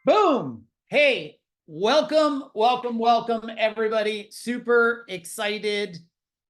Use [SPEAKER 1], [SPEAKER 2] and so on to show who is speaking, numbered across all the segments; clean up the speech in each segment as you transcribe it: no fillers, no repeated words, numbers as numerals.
[SPEAKER 1] Boom. Hey, welcome, everybody. Super excited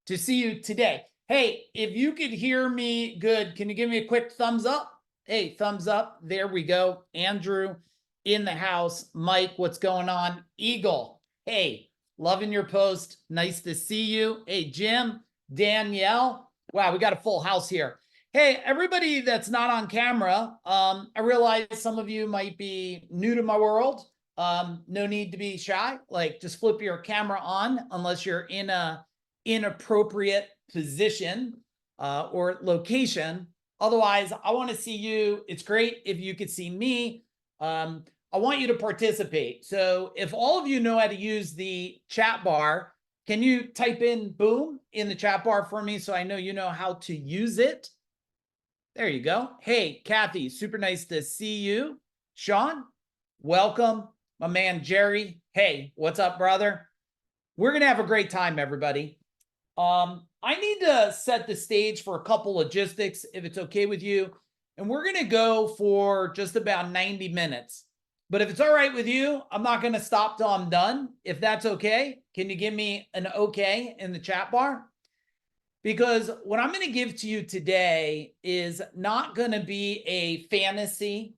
[SPEAKER 1] to see you today. Hey, if you could hear me good, can you give me a quick thumbs up? Hey, thumbs up. There we go. Andrew in the house. Mike, what's going on? Eagle, hey, loving your post. Nice to see you. Hey, Jim, Danielle. Wow, we got a full house here. Hey, everybody that's not on camera, I realize some of you might be new to my world. No need to be shy. Like, just flip your camera on unless you're in a inappropriate position or location. Otherwise, I want to see you. It's great if you could see me. I want you to participate. So if all of you know how to use the chat bar, can you type in boom in the chat bar for me so I know you know how to use it? There you go. Hey, Kathy, super nice to see you. Sean, welcome. My man, Jerry. Hey, what's up, brother? We're going to have a great time, everybody. I need to set the stage for a couple logistics, if it's okay with you. And we're going to go for just about 90 minutes. But if it's all right with you, I'm not going to stop till I'm done. If that's okay, can you give me an okay in the chat bar? Because what I'm going to give to you today is not going to be a fantasy.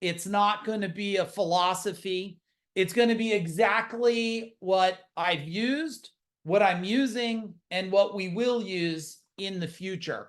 [SPEAKER 1] It's not going to be a philosophy. It's going to be exactly what I've used, what I'm using, and what we will use in the future.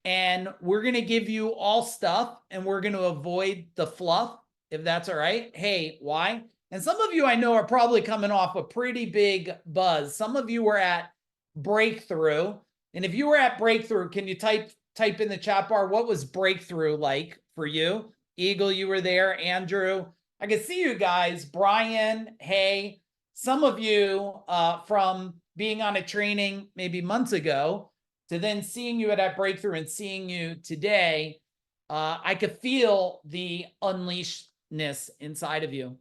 [SPEAKER 1] And we're going to give you all stuff, and we're going to avoid the fluff, if that's all right. Hey, why? And some of you I know are probably coming off a pretty big buzz. Some of you were at Breakthrough. And if you were at Breakthrough, can you type in the chat bar, what was Breakthrough like for you? Eagle, you were there. Andrew, I can see you guys. Brian, hey, some of you from being on a training maybe months ago to then seeing you at that Breakthrough and seeing you today, I could feel the unleashedness inside of you.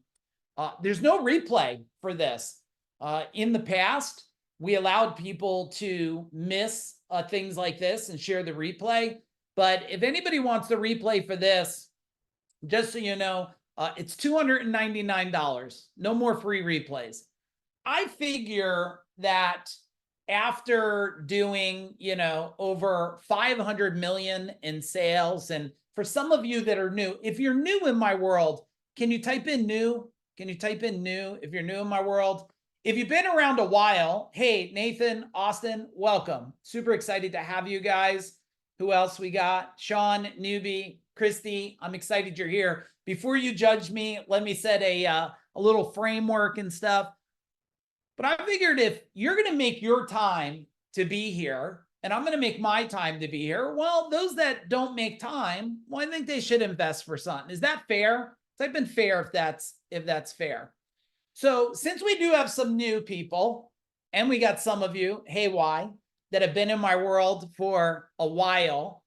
[SPEAKER 1] There's no replay for this. In the past, we allowed people to miss things like this and share the replay. But if anybody wants the replay for this, just so you know, it's $299. No more free replays. I figure that after doing, over 500 million in sales, and for some of you that are new, if you're new in my world, can you type in new? Can you type in new if you're new in my world? If you've been around a while, hey, Nathan, Austin, welcome. Super excited to have you guys. Who else we got? Sean, newbie, Christy, I'm excited you're here. Before you judge me, let me set a little framework and stuff. But I figured if you're going to make your time to be here, and I'm going to make my time to be here, well, those that don't make time, well, I think they should invest for something. Is that fair? Type in fair if that's fair. So since we do have some new people, and we got some of you, hey, why, that have been in my world for a while,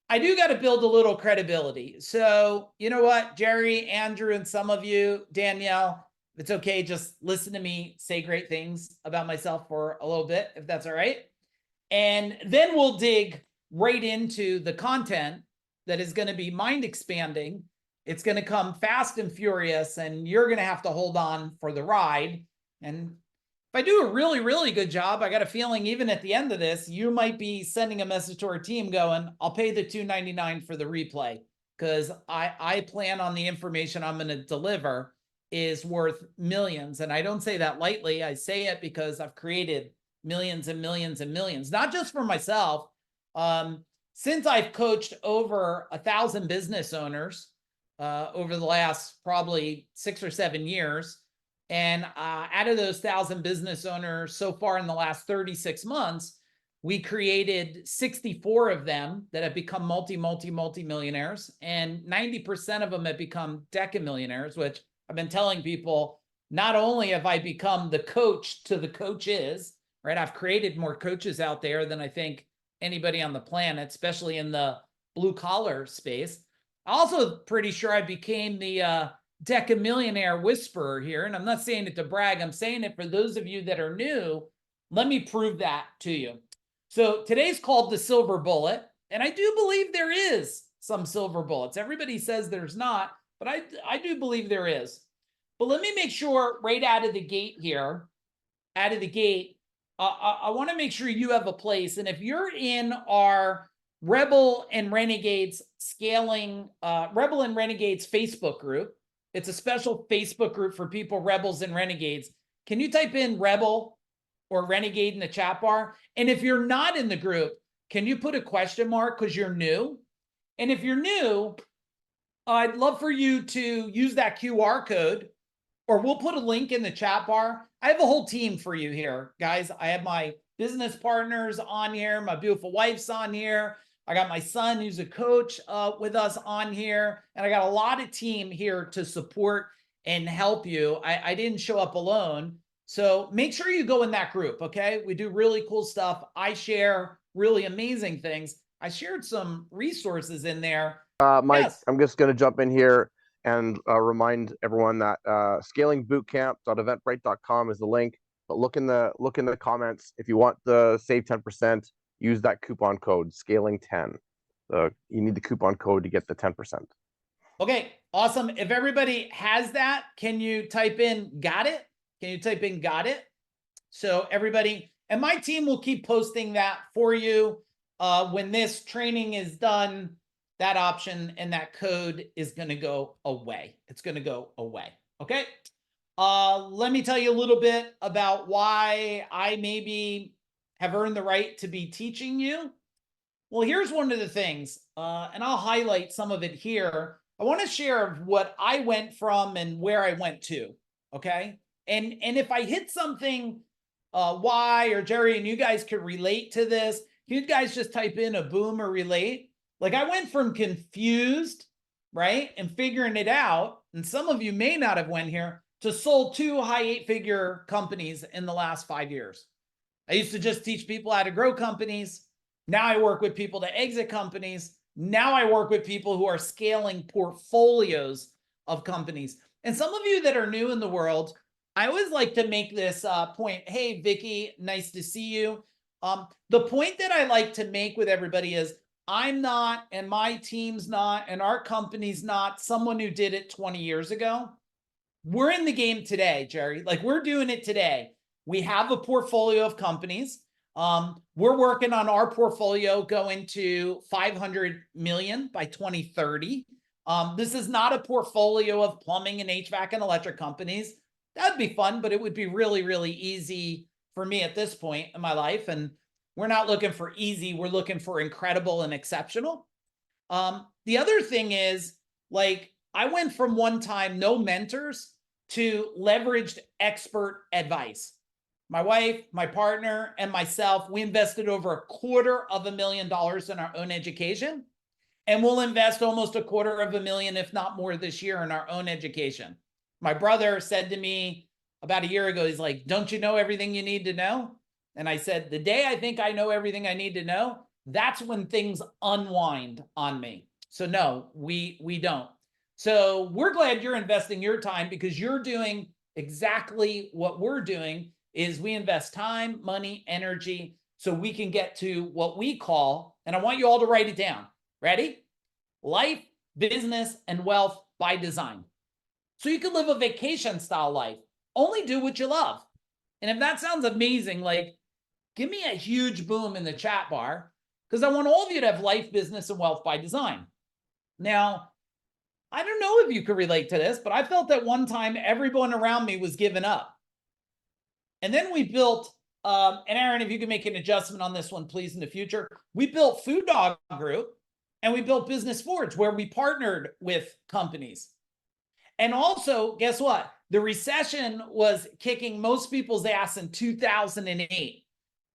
[SPEAKER 1] I do got to build a little credibility. So you know what, Jerry, Andrew, and some of you, Danielle, if it's okay, just listen to me say great things about myself for a little bit, if that's all right. And then we'll dig right into the content that is going to be mind expanding. It's going to come fast and furious, and you're going to have to hold on for the ride. And if I do a really, really good job, I got a feeling even at the end of this, you might be sending a message to our team going, I'll pay the $299 for the replay, because I plan on the information I'm going to deliver is worth millions. And I don't say that lightly. I say it because I've created millions and millions and millions, not just for myself. Since I've coached over 1,000 business owners, over the last probably 6 or 7 years. And out of those 1,000 business owners so far in the last 36 months, we created 64 of them that have become multi-millionaires. And 90% of them have become decamillionaires, which I've been telling people, not only have I become the coach to the coaches, right? I've created more coaches out there than I think anybody on the planet, especially in the blue collar space. Also pretty sure I became the decamillionaire whisperer here. And I'm not saying it to brag. I'm saying it for those of you that are new. Let me prove that to you. So today's called the silver bullet. And I do believe there is some silver bullets. Everybody says there's not, but I do believe there is. But let me make sure right out of the gate here, out of the gate, I want to make sure you have a place. And if you're in our Rebel and Renegades Rebel and Renegades Facebook group, it's a special Facebook group for people, Rebels and Renegades. Can you type in Rebel or Renegade in the chat bar? And if you're not in the group, can you put a question mark because you're new? And if you're new, I'd love for you to use that QR code, or we'll put a link in the chat bar. I have a whole team for you here, guys. I have my business partners on here. My beautiful wife's on here. I got my son who's a coach with us on here. And I got a lot of team here to support and help you. I didn't show up alone. So make sure you go in that group, okay? We do really cool stuff. I share really amazing things. I shared some resources in there.
[SPEAKER 2] Mike,
[SPEAKER 1] Yes.
[SPEAKER 2] I'm just going to jump in here and remind everyone that scalingbootcamp.eventbrite.com is the link. But look in the comments if you want the save 10%. Use that coupon code scaling10. You need the coupon code to get the 10%.
[SPEAKER 1] Okay, awesome. If everybody has that, can you type in got it? Can you type in got it? So everybody, and my team will keep posting that for you. When this training is done, that option and that code is going to go away. It's going to go away. Okay. Let me tell you a little bit about why I maybe have earned the right to be teaching you. Well, here's one of the things, and I'll highlight some of it here. I want to share what I went from and where I went to. Okay. And if I hit something, why or Jerry, and you guys could relate to this, you guys just type in a boom or relate. Like I went from confused, right, and figuring it out, and some of you may not have went here, to sold 2 high 8-figure companies in the last 5 years. I used to just teach people how to grow companies. Now I work with people to exit companies. Now I work with people who are scaling portfolios of companies. And some of you that are new in the world, I always like to make this point. Hey, Vicky, nice to see you. The point that I like to make with everybody is I'm not, and my team's not, and our company's not someone who did it 20 years ago. We're in the game today, Jerry. Like we're doing it today. We have a portfolio of companies. We're working on our portfolio going to 500 million by 2030. This is not a portfolio of plumbing and HVAC and electric companies. That'd be fun, but it would be really, really easy for me at this point in my life. And we're not looking for easy. We're looking for incredible and exceptional. The other thing is, like, I went from one time, no mentors, to leveraged expert advice. My wife, my partner, and myself, we invested over $250,000 in our own education. And we'll invest almost $250,000, if not more, this year in our own education. My brother said to me about a year ago, he's like, don't you know everything you need to know? And I said, the day I think I know everything I need to know, that's when things unwind on me. So no, we don't. So we're glad you're investing your time because you're doing exactly what we're doing is we invest time, money, energy, so we can get to what we call, and I want you all to write it down. Ready? Life, business, and wealth by design. So you can live a vacation style life. Only do what you love. And if that sounds amazing, like give me a huge boom in the chat bar because I want all of you to have life, business, and wealth by design. Now, I don't know if you could relate to this, but I felt that one time everyone around me was giving up. And then we built, and Aaron, if you can make an adjustment on this one, please, in the future, we built FuDog Group and we built Business Forge where we partnered with companies. And also, guess what? The recession was kicking most people's ass in 2008.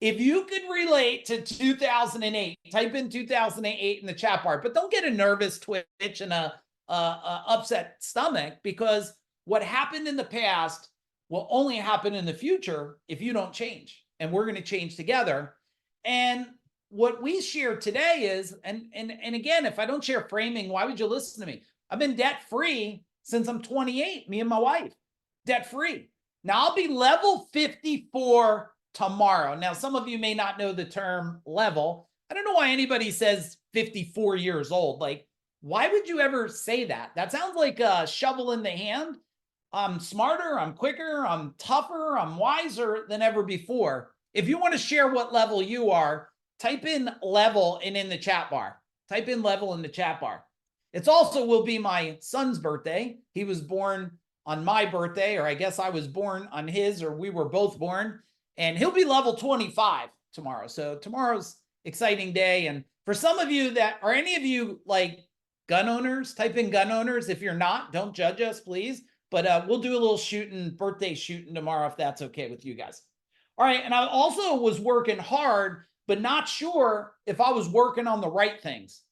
[SPEAKER 1] If you could relate to 2008, type in 2008 in the chat bar, but don't get a nervous twitch and a upset stomach because what happened in the past will only happen in the future if you don't change. And we're going to change together. And what we share today is, and again, if I don't share framing, why would you listen to me? I've been debt free since I'm 28, me and my wife, debt free. Now I'll be level 54 tomorrow. Now, some of you may not know the term level. I don't know why anybody says 54 years old. Like, why would you ever say that? That sounds like a shovel in the hand. I'm smarter, I'm quicker, I'm tougher, I'm wiser than ever before. If you want to share what level you are, type in level and in the chat bar. Type in level in the chat bar. It's also will be my son's birthday. He was born on my birthday, or I guess I was born on his, or we were both born, and he'll be level 25 tomorrow. So tomorrow's exciting day. And for some of you that are any of you like gun owners, type in gun owners. If you're not, don't judge us, please. But we'll do a little shooting, birthday shooting tomorrow, if that's okay with you guys. All right. And I also was working hard, but not sure if I was working on the right things.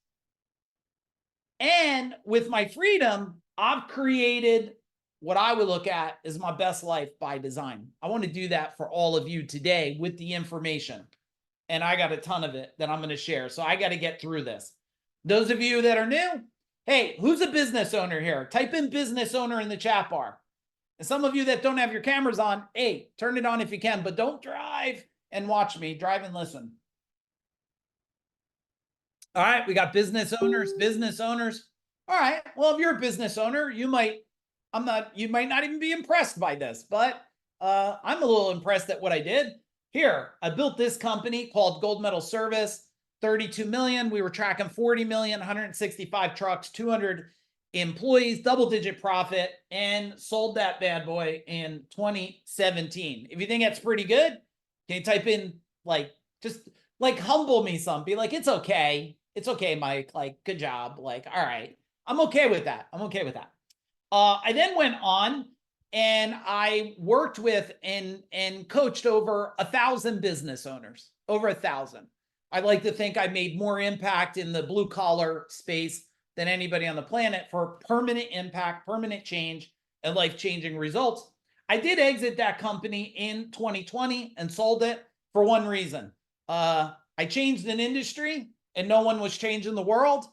[SPEAKER 1] And with my freedom, I've created what I would look at as my best life by design. I want to do that for all of you today with the information. And I got a ton of it that I'm going to share. So I got to get through this. Those of you that are new, hey, who's a business owner here? Type in business owner in the chat bar. And some of you that don't have your cameras on, hey, turn it on if you can, but don't drive and watch me. Drive and listen. All right, we got business owners, business owners. All right, well, if you're a business owner, you might not even be impressed by this, but I'm a little impressed at what I did. Here, I built this company called Gold Medal Service, 32 million. We were tracking 40 million, 165 trucks, 200 employees, double-digit profit, and sold that bad boy in 2017. If you think that's pretty good, can you type in just humble me some? Be like, it's okay. It's okay, Mike. Like, good job. Like, all right. I'm okay with that. I'm okay with that. I then went on and I worked with and coached over 1,000 business owners, over 1,000. I like to think I made more impact in the blue collar space than anybody on the planet for permanent impact, permanent change, and life-changing results. I did exit that company in 2020 and sold it for one reason. I changed an industry and no one was changing the world.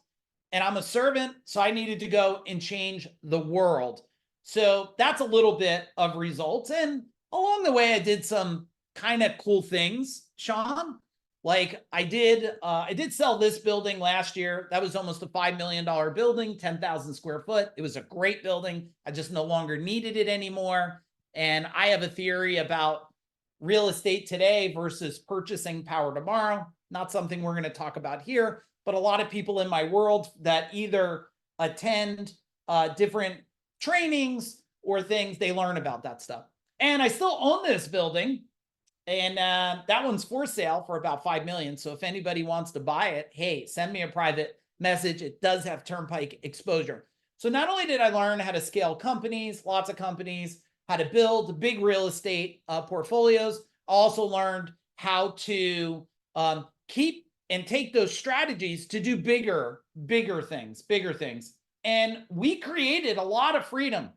[SPEAKER 1] And I'm a servant, so I needed to go and change the world. So that's a little bit of results. And along the way, I did some kind of cool things, Sean. Like I did sell this building last year. That was almost a $5 million building, 10,000 square foot. It was a great building. I just no longer needed it anymore. And I have a theory about real estate today versus purchasing power tomorrow. Not something we're going to talk about here, but a lot of people in my world that either attend different trainings or things, they learn about that stuff. And I still own this building, and that one's for sale for about $5 million. So if anybody wants to buy it, hey, send me a private message. It does have turnpike exposure. So not only did I learn how to scale companies, lots of companies, how to build big real estate portfolios, I also learned how to keep and take those strategies to do bigger things. And we created a lot of freedom.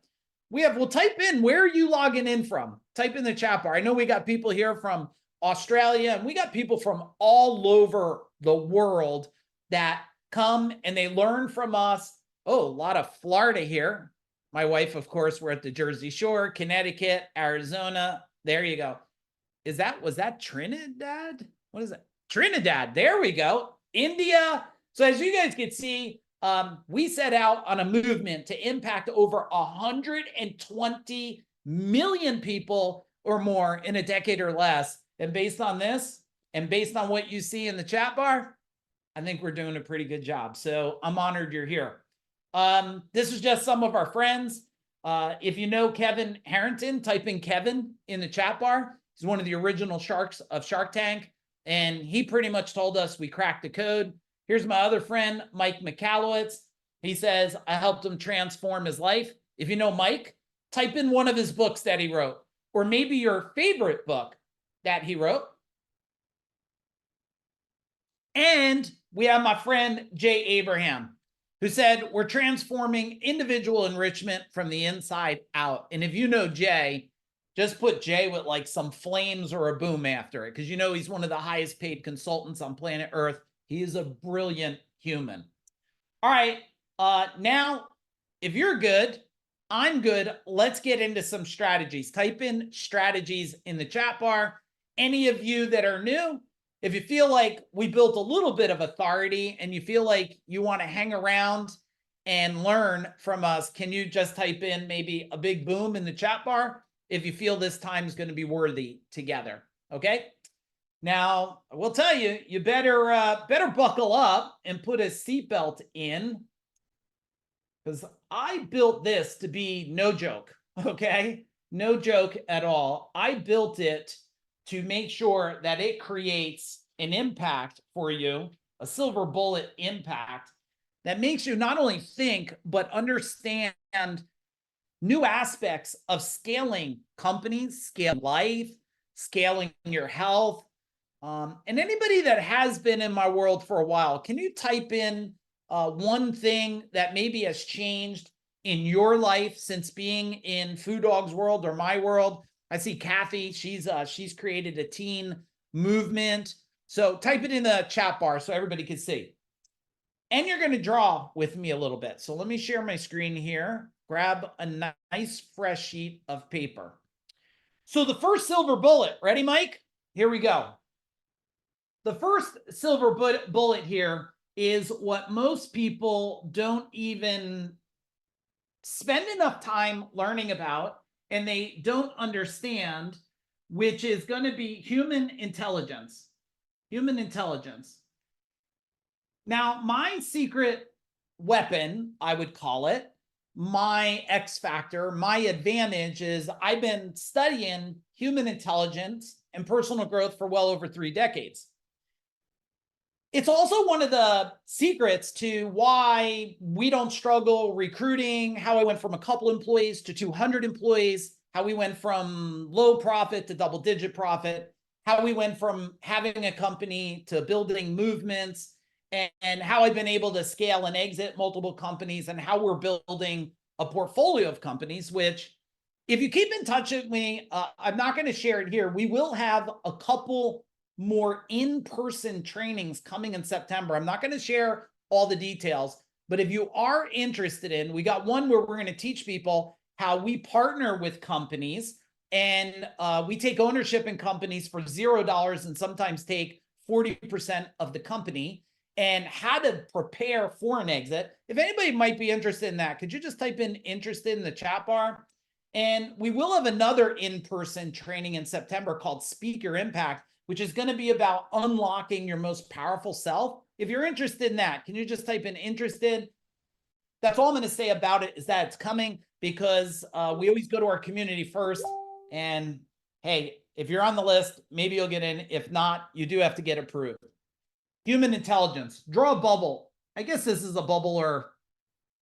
[SPEAKER 1] We'll type in where are you logging in from? Type in the chat bar. I know we got people here from Australia and we got people from all over the world that come and they learn from us. Oh, a lot of Florida here. My wife, of course, we're at the Jersey Shore, Connecticut, Arizona. There you go. Was that Trinidad? What is it? Trinidad. There we go. India. So as you guys can see, we set out on a movement to impact over 120 million people or more in a decade or less. And based on this, and based on what you see in the chat bar, I think we're doing a pretty good job. So I'm honored you're here. This is just some of our friends. If you know Kevin Harrington, type in Kevin in the chat bar. He's one of the original sharks of Shark Tank. And he pretty much told us we cracked the code. Here's my other friend, Mike Agugliaro. He says, I helped him transform his life. If you know Mike, type in one of his books that he wrote, or maybe your favorite book that he wrote. And we have my friend, Jay Abraham, who said, we're transforming individual enrichment from the inside out. And if you know Jay, just put Jay with like some flames or a boom after it, because you know he's one of the highest paid consultants on planet Earth. He is a brilliant human. All right, now, if you're good, I'm good. Let's get into some strategies. Type in strategies in the chat bar. Any of you that are new, if you feel like we built a little bit of authority and you feel like you want to hang around and learn from us, can you just type in maybe a big boom in the chat bar if you feel this time is going to be worthy together? Okay. Now, I will tell you, you better buckle up and put a seatbelt in, because I built this to be no joke. Okay. No joke at all. I built it to make sure that it creates an impact for you, a silver bullet impact that makes you not only think, but understand new aspects of scaling companies, scaling life, scaling your health. And anybody that has been in my world for a while, can you type in one thing that maybe has changed in your life since being in FuDog's world or my world? I see Kathy, she's created a teen movement. So type it in the chat bar so everybody can see. And you're going to draw with me a little bit. So let me share my screen here. Grab a nice fresh sheet of paper. So the first silver bullet, ready, Mike? Here we go. The first silver bullet here is what most people don't even spend enough time learning about, and they don't understand, which is going to be human intelligence. Human intelligence. Now, my secret weapon, I would call it, my X factor, my advantage is I've been studying human intelligence and personal growth for well over 3 decades. It's also one of the secrets to why we don't struggle recruiting, how I went from a couple employees to 200 employees, how we went from low profit to double-digit profit, how we went from having a company to building movements, and how I've been able to scale and exit multiple companies, and how we're building a portfolio of companies, which if you keep in touch with me, I'm not going to share it here. We will have a couple more in-person trainings coming in September. I'm not going to share all the details, but if you are interested in, we got one where we're going to teach people how we partner with companies, and we take ownership in companies for $0 and sometimes take 40% of the company, and how to prepare for an exit. If anybody might be interested in that, could you just type in interested in the chat bar? And we will have another in-person training in September called Speak Your Impact, which is going to be about unlocking your most powerful self. If you're interested in that, can you just type in interested? That's all I'm going to say about it, is that it's coming, because we always go to our community first. And hey, if you're on the list, maybe you'll get in. If not, you do have to get approved. Human intelligence. Draw a bubble. I guess this is a bubble or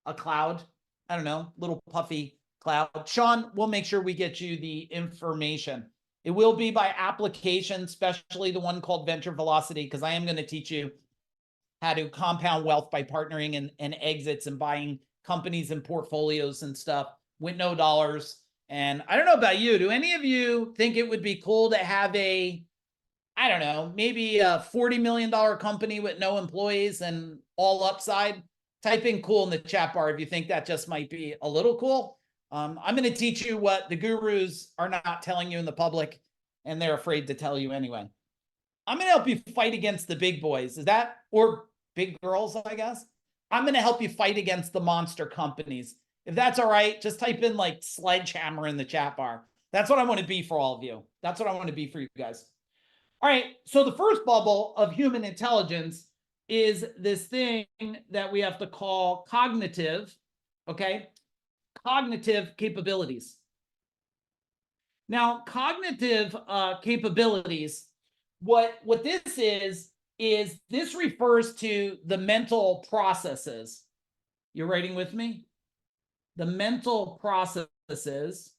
[SPEAKER 1] a cloud. I don't know, little puffy cloud. Sean, we'll make sure we get you the information. It will be by application, especially the one called Venture Velocity, because I am going to teach you how to compound wealth by partnering and exits and buying companies and portfolios and stuff with no dollars. And I don't know about you. Do any of you think it would be cool to have a, I don't know, maybe a $40 million company with no employees and all upside? Type in cool in the chat bar if you think that just might be a little cool. I'm going to teach you what the gurus are not telling you in the public, and they're afraid to tell you anyway. I'm going to help you fight against the big boys. Is that, or big girls, I guess? I'm going to help you fight against the monster companies. If that's all right, just type in like sledgehammer in the chat bar. That's what I want to be for all of you. That's what I want to be for you guys. All right. So the first bubble of human intelligence is this thing that we have to call cognitive, okay? Cognitive capabilities. Now, cognitive capabilities, what this is this refers to the mental processes. You're writing with me? The mental processes,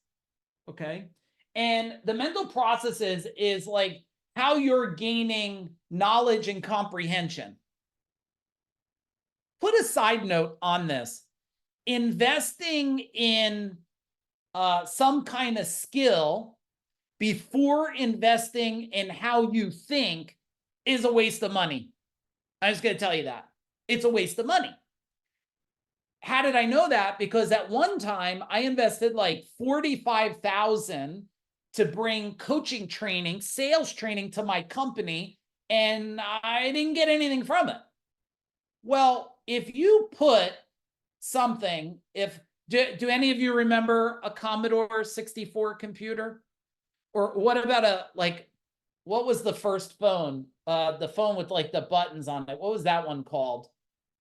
[SPEAKER 1] okay? And the mental processes is like how you're gaining knowledge and comprehension. Put a side note on this. Investing in some kind of skill before investing in how you think is a waste of money. I'm just going to tell you that. It's a waste of money. How did I know that? Because at one time I invested like $45,000 to bring coaching training, sales training to my company, and I didn't get anything from it. Well, if you put something. If do any of you remember a Commodore 64 computer? Or what about what was the first phone? The phone with like the buttons on it. What was that one called?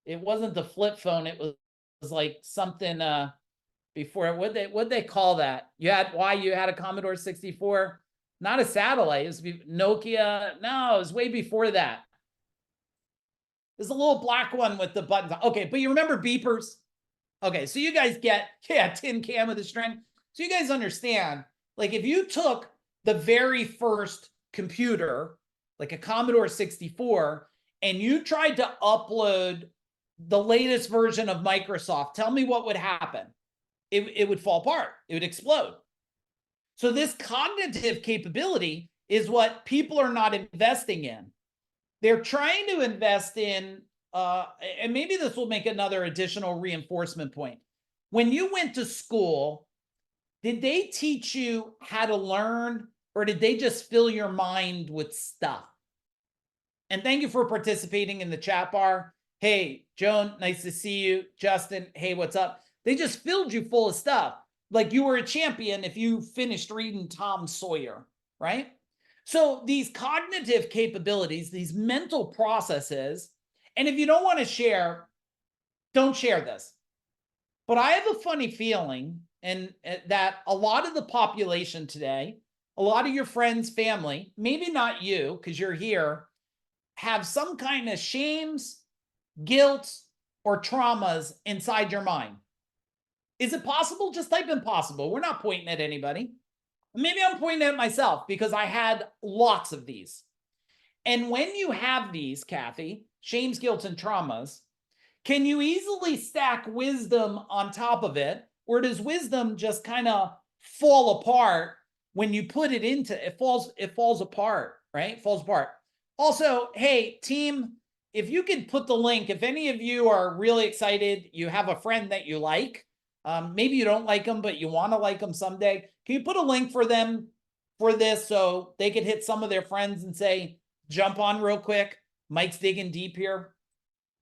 [SPEAKER 1] It wasn't the flip phone. It was like something before. What'd they call that? You had a Commodore 64? Not a satellite. It was Nokia. No, it was way before that. There's a little black one with the buttons. Okay, but you remember beepers? Okay, so you guys get, tin can with a string. So you guys understand, like if you took the very first computer, like a Commodore 64, and you tried to upload the latest version of Microsoft, tell me what would happen. It would fall apart. It would explode. So this cognitive capability is what people are not investing in. They're trying to invest in, and maybe this will make another additional reinforcement point. When you went to school, did they teach you how to learn, or did they just fill your mind with stuff? And thank you for participating in the chat bar. Hey, Joan, nice to see you. Justin, hey, what's up? They just filled you full of stuff. Like you were a champion if you finished reading Tom Sawyer, right? So these cognitive capabilities, these mental processes, and if you don't want to share, don't share this. But I have a funny feeling and that a lot of the population today, a lot of your friends, family, maybe not you because you're here, have some kind of shames, guilt, or traumas inside your mind. Is it possible? Just type impossible. We're not pointing at anybody. Maybe I'm pointing at myself because I had lots of these. And when you have these, Kathy, shames, guilt, and traumas, can you easily stack wisdom on top of it? Or does wisdom just kind of fall apart when you put it into it? Falls apart, right? It falls apart. Also, hey, team, if you could put the link, if any of you are really excited, you have a friend that you like, maybe you don't like them, but you want to like them someday. Can you put a link for them for this so they could hit some of their friends and say, jump on real quick. Mike's digging deep here.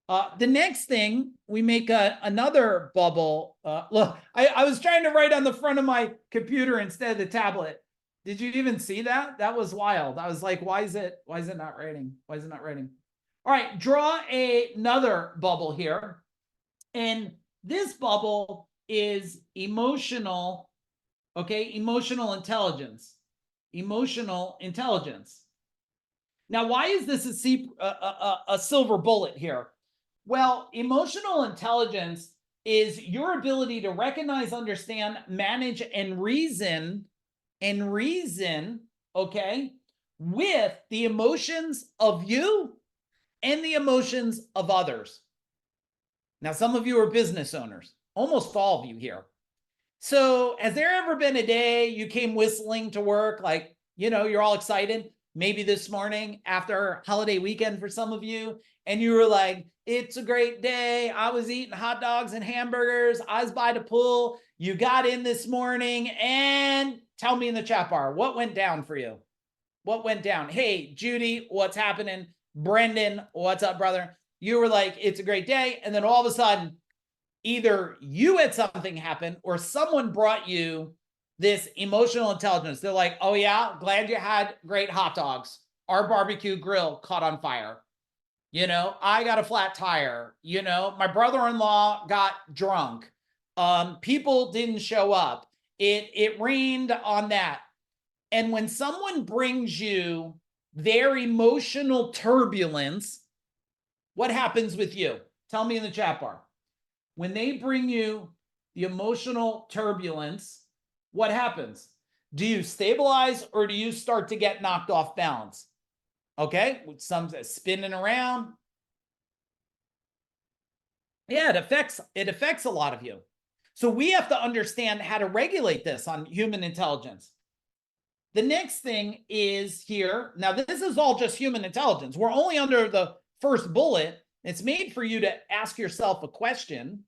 [SPEAKER 1] The next thing, we make another bubble. Look, I was trying to write on the front of my computer instead of the tablet. Did you even see that? That was wild. I was like, why is it not writing? Why is it not writing? All right, draw another bubble here. And this bubble is emotional, okay? Emotional intelligence. Emotional intelligence. Now, why is this a silver bullet here? Well, emotional intelligence is your ability to recognize, understand, manage, and reason, okay, with the emotions of you and the emotions of others. Now, some of you are business owners, almost all of you here. So has there ever been a day you came whistling to work, like, you're all excited? Maybe this morning after holiday weekend for some of you, and you were like, it's a great day. I was eating hot dogs and hamburgers. I was by the pool. You got in this morning, and tell me in the chat bar, what went down for you? What went down? Hey, Judy, what's happening? Brendan, what's up, brother? You were like, it's a great day. And then all of a sudden, either you had something happen or someone brought you this emotional intelligence. They're like, oh yeah, glad you had great hot dogs. Our barbecue grill caught on fire. I got a flat tire. My brother-in-law got drunk. People didn't show up. It rained on that. And when someone brings you their emotional turbulence, what happens with you? Tell me in the chat bar. When they bring you the emotional turbulence, what happens? Do you stabilize or do you start to get knocked off balance? Okay, some spinning around. Yeah, it affects a lot of you. So we have to understand how to regulate this on human intelligence. The next thing is here. Now, this is all just human intelligence. We're only under the first bullet. It's made for you to ask yourself a question.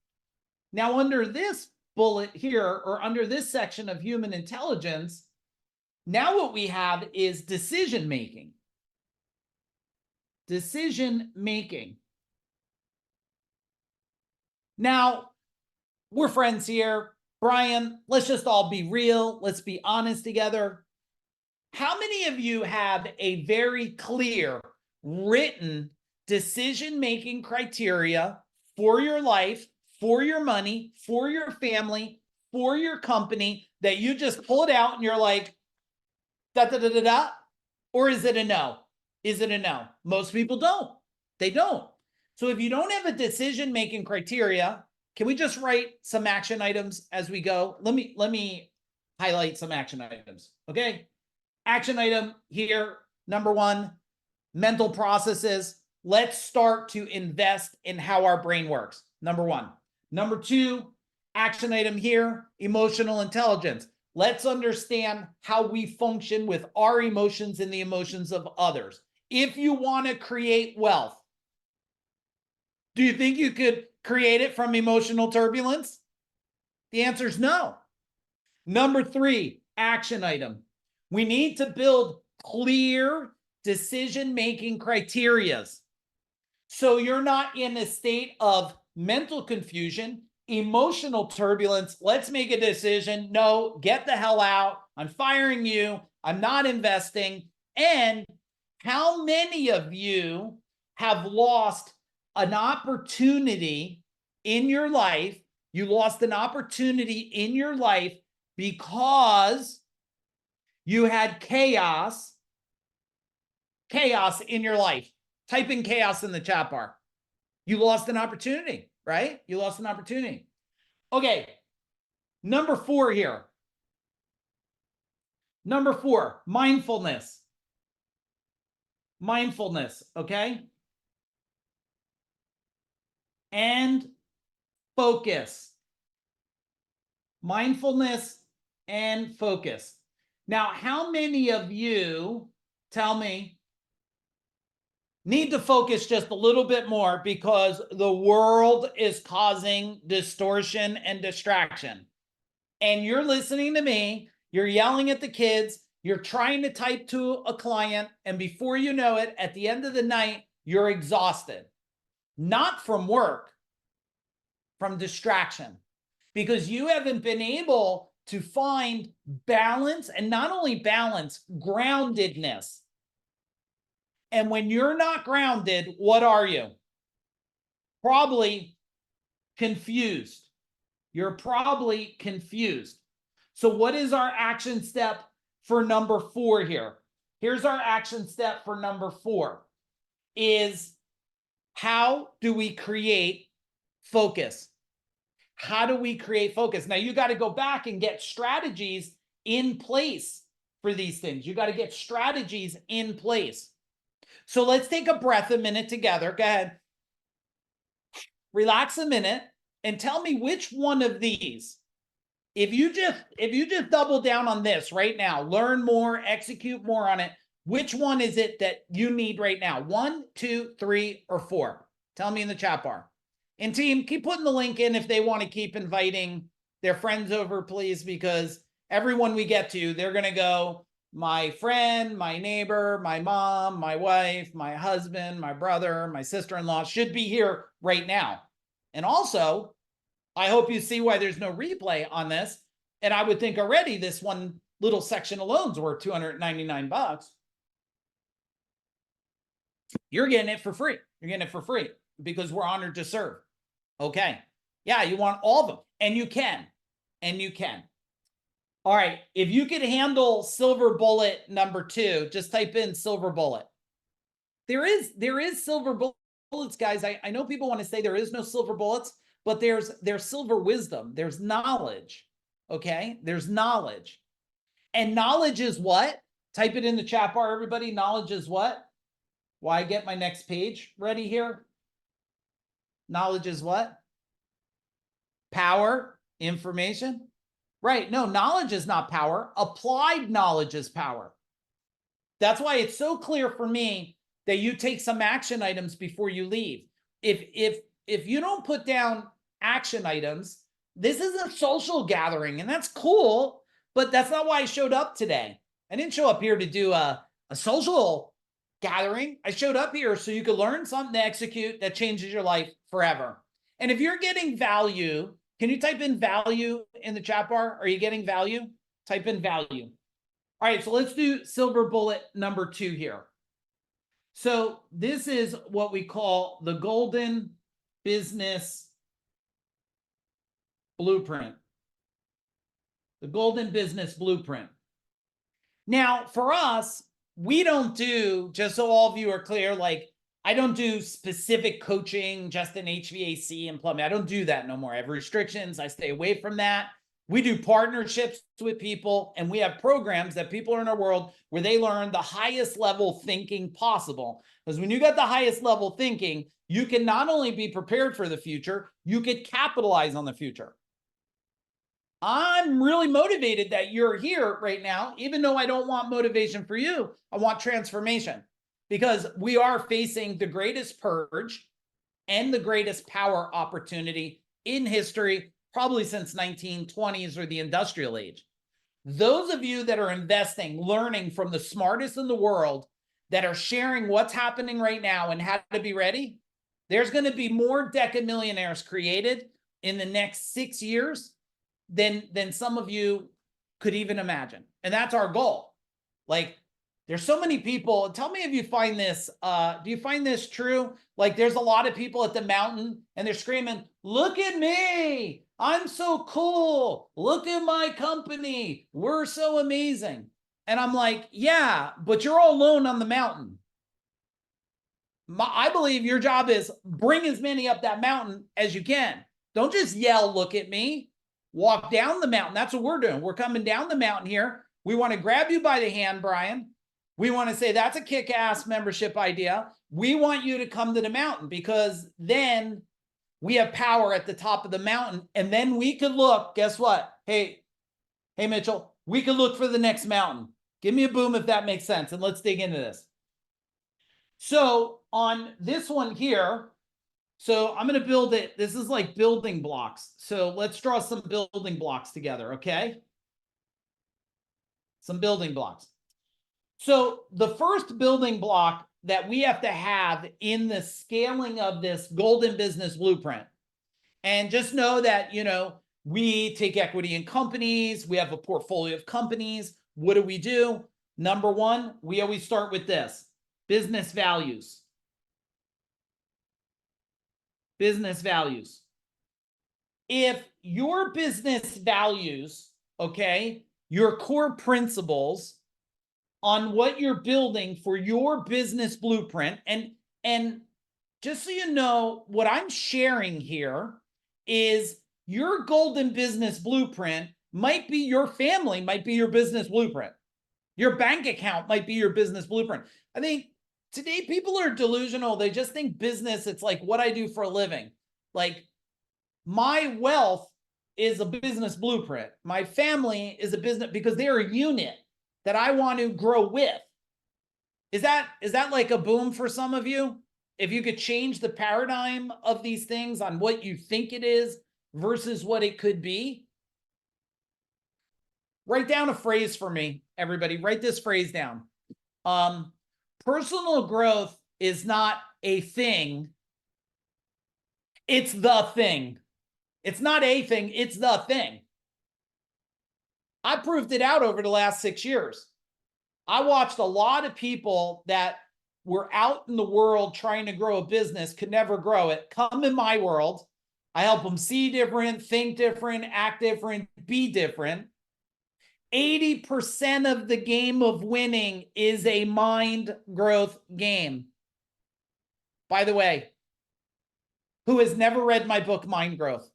[SPEAKER 1] Now, under this bullet here, or under this section of human intelligence, now what we have is decision making. Decision making. Now, we're friends here. Brian, let's just all be real. Let's be honest together. How many of you have a very clear written decision-making criteria for your life, for your money, for your family, for your company that you just pull it out and you're like, da da da da da? Or is it a no? Is it a no? Most people don't. They don't. So if you don't have a decision-making criteria, can we just write some action items as we go? Let me highlight some action items. Okay. Action item here, number 1, mental processes. Let's start to invest in how our brain works. Number 1. Number 2, action item here, emotional intelligence. Let's understand how we function with our emotions and the emotions of others. If you want to create wealth, do you think you could create it from emotional turbulence? The answer is no. Number 3, action item. We need to build clear decision-making criterias. So you're not in a state of mental confusion, emotional turbulence. Let's make a decision. No, get the hell out. I'm firing you. I'm not investing. And how many of you have lost an opportunity in your life? You lost an opportunity in your life because you had chaos in your life. Type in chaos in the chat bar. You lost an opportunity, right? You lost an opportunity. Okay. Number 4 here. Number 4, mindfulness. Mindfulness, okay? And focus. Mindfulness and focus. Now, how many of you, tell me, need to focus just a little bit more because the world is causing distortion and distraction? And you're listening to me, you're yelling at the kids, you're trying to type to a client, and before you know it, at the end of the night, you're exhausted. Not from work, from distraction, because you haven't been able to find balance, and not only balance, groundedness. And when you're not grounded, what are you? Probably confused. You're probably confused. So what is our action step for number 4 here? Here's our action step for number 4 is how do we create focus? How do we create focus? Now you got to go back and get strategies in place for these things. You got to get strategies in place. So let's take a breath a minute together. Go ahead. Relax a minute and tell me which one of these, if you just double down on this right now, learn more, execute more on it, which one is it that you need right now? 1, 2, 3, or 4? Tell me in the chat bar. And team, keep putting the link in if they want to keep inviting their friends over, please, because everyone we get to, they're going to go, my friend, my neighbor, my mom, my wife, my husband, my brother, my sister-in-law should be here right now. And also, I hope you see why there's no replay on this. And I would think already this one little section alone is worth $299. You're getting it for free. You're getting it for free because we're honored to serve. Okay. Yeah, you want all of them. And you can. And you can. All right. If you could handle silver bullet number 2, just type in silver bullet. There is silver bullets, guys. I know people want to say there is no silver bullets, but there's silver wisdom. There's knowledge. Okay. There's knowledge. And knowledge is what? Type it in the chat bar, everybody. Knowledge is what? Why get my next page ready here? Knowledge is what? Power, information. Right. No, knowledge is not power. Applied knowledge is power. That's why it's so clear for me that you take some action items before you leave. If you don't put down action items, this is a social gathering and that's cool, but that's not why I showed up today. I didn't show up here to do a social gathering. I showed up here so you could learn something to execute that changes your life forever. And if you're getting value Can you type in value in the chat bar? Are you getting value? Type in value. All right, so let's do silver bullet number 2 here. So this is what we call the golden business blueprint. The golden business blueprint. Now, for us, we don't do, just so all of you are clear, like I don't do specific coaching just in HVAC and plumbing. I don't do that no more. I have restrictions. I stay away from that. We do partnerships with people, and we have programs that people are in our world where they learn the highest level thinking possible. Because when you got the highest level thinking, you can not only be prepared for the future, you could capitalize on the future. I'm really motivated that you're here right now, even though I don't want motivation for you. I want transformation, because we are facing the greatest purge and the greatest power opportunity in history, probably since 1920s or the industrial age. Those of you that are investing, learning from the smartest in the world, that are sharing what's happening right now and how to be ready, there's going to be more decamillionaires created in the next 6 years than some of you could even imagine. And that's our goal. Like, there's so many people. Tell me if you find this, do you find this true? Like, there's a lot of people at the mountain and they're screaming, look at me, I'm so cool, look at my company, we're so amazing. And I'm like, yeah, but you're all alone on the mountain. I believe your job is bring as many up that mountain as you can. Don't just yell, look at me. Walk down the mountain. That's what we're doing. We're coming down the mountain here. We want to grab you by the hand, Brian. We want to say, that's a kick-ass membership idea. We want you to come to the mountain, because then we have power at the top of the mountain. And then we could look, guess what? Hey, Mitchell, we could look for the next mountain. Give me a boom if that makes sense. And let's dig into this. So on this one here, so I'm going to build it. This is like building blocks. So let's draw some building blocks together, okay? Some building blocks. So the first building block that we have to have in the scaling of this golden business blueprint, and just know that, you know, we take equity in companies. We have a portfolio of companies. What do? Number one, we always start with this: business values. Business values. If your business values, okay, your core principles on what you're building for your business blueprint, and just so you know, what I'm sharing here is your golden business blueprint might be your family, might be your business blueprint. Your bank account might be your business blueprint. I think today people are delusional. They just think business, it's like what I do for a living. Like, my wealth is a business blueprint. My family is a business, because they're a unit that I want to grow with. Is that like a boom for some of you? If you could change the paradigm of these things on what you think it is versus what it could be. Write down a phrase for me, everybody. Write this phrase down. Personal growth is not a thing. It's the thing. It's not a thing. It's the thing. I proved it out over the last 6 years. I watched a lot of people that were out in the world trying to grow a business, could never grow it, come in my world. I help them see different, think different, act different, be different. 80% of the game of winning is a mind growth game. By the way, who has never read my book, Mind Growth?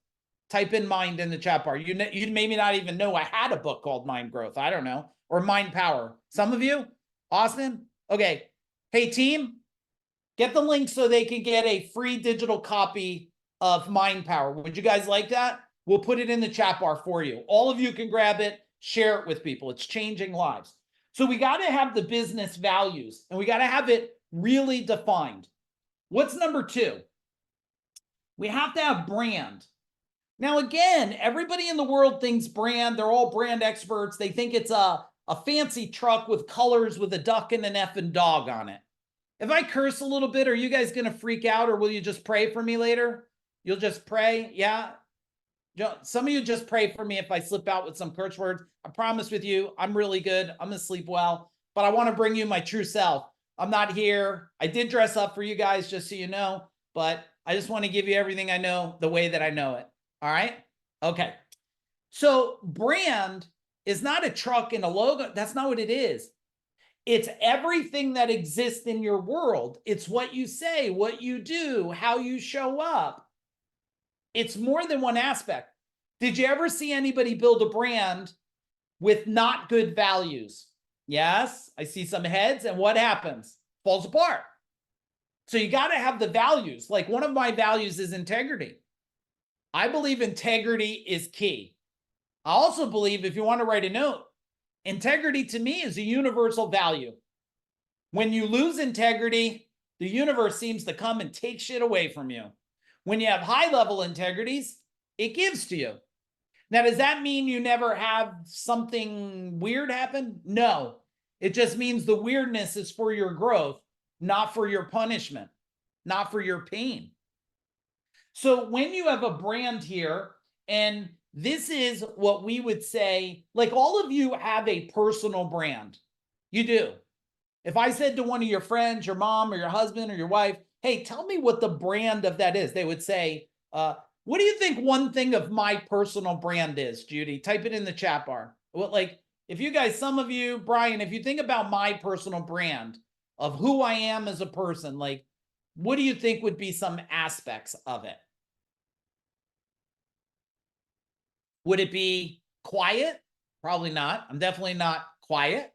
[SPEAKER 1] Type in mind in the chat bar. You maybe not even know I had a book called Mind Growth. I don't know. Or Mind Power. Some of you? Austin? Okay. Hey, team, get the link so they can get a free digital copy of Mind Power. Would you guys like that? We'll put it in the chat bar for you. All of you can grab it, share it with people. It's changing lives. So we got to have the business values, and we got to have it really defined. What's number 2? We have to have brand. Now, again, everybody in the world thinks brand. They're all brand experts. They think it's a fancy truck with colors with a duck and an effing dog on it. If I curse a little bit, are you guys going to freak out, or will you just pray for me later? You'll just pray? Yeah? Some of you just pray for me if I slip out with some curse words. I promise with you, I'm really good. I'm going to sleep well, but I want to bring you my true self. I'm not here. I did dress up for you guys, just so you know, but I just want to give you everything I know the way that I know it. All right. Okay. So brand is not a truck and a logo. That's not what it is. It's everything that exists in your world. It's what you say, what you do, how you show up. It's more than one aspect. Did you ever see anybody build a brand with not good values? Yes, I see some heads, and what happens? Falls apart. So you got to have the values. Like one of my values is integrity. I believe integrity is key. I also believe, if you want to write a note, integrity to me is a universal value. When you lose integrity, the universe seems to come and take shit away from you. When you have high level integrities, it gives to you. Now, does that mean you never have something weird happen? No. It just means the weirdness is for your growth, not for your punishment, not for your pain. So when you have a brand here, and this is what we would say, like all of you have a personal brand. You do. If I said to one of your friends, your mom or your husband or your wife, hey, tell me what the brand of that is, they would say, what do you think one thing of my personal brand is, Judy? Type it in the chat bar. What, like, if you guys, some of you, Brian, if you think about my personal brand of who I am as a person, like, what do you think would be some aspects of it? Would it be quiet? Probably not. I'm definitely not quiet.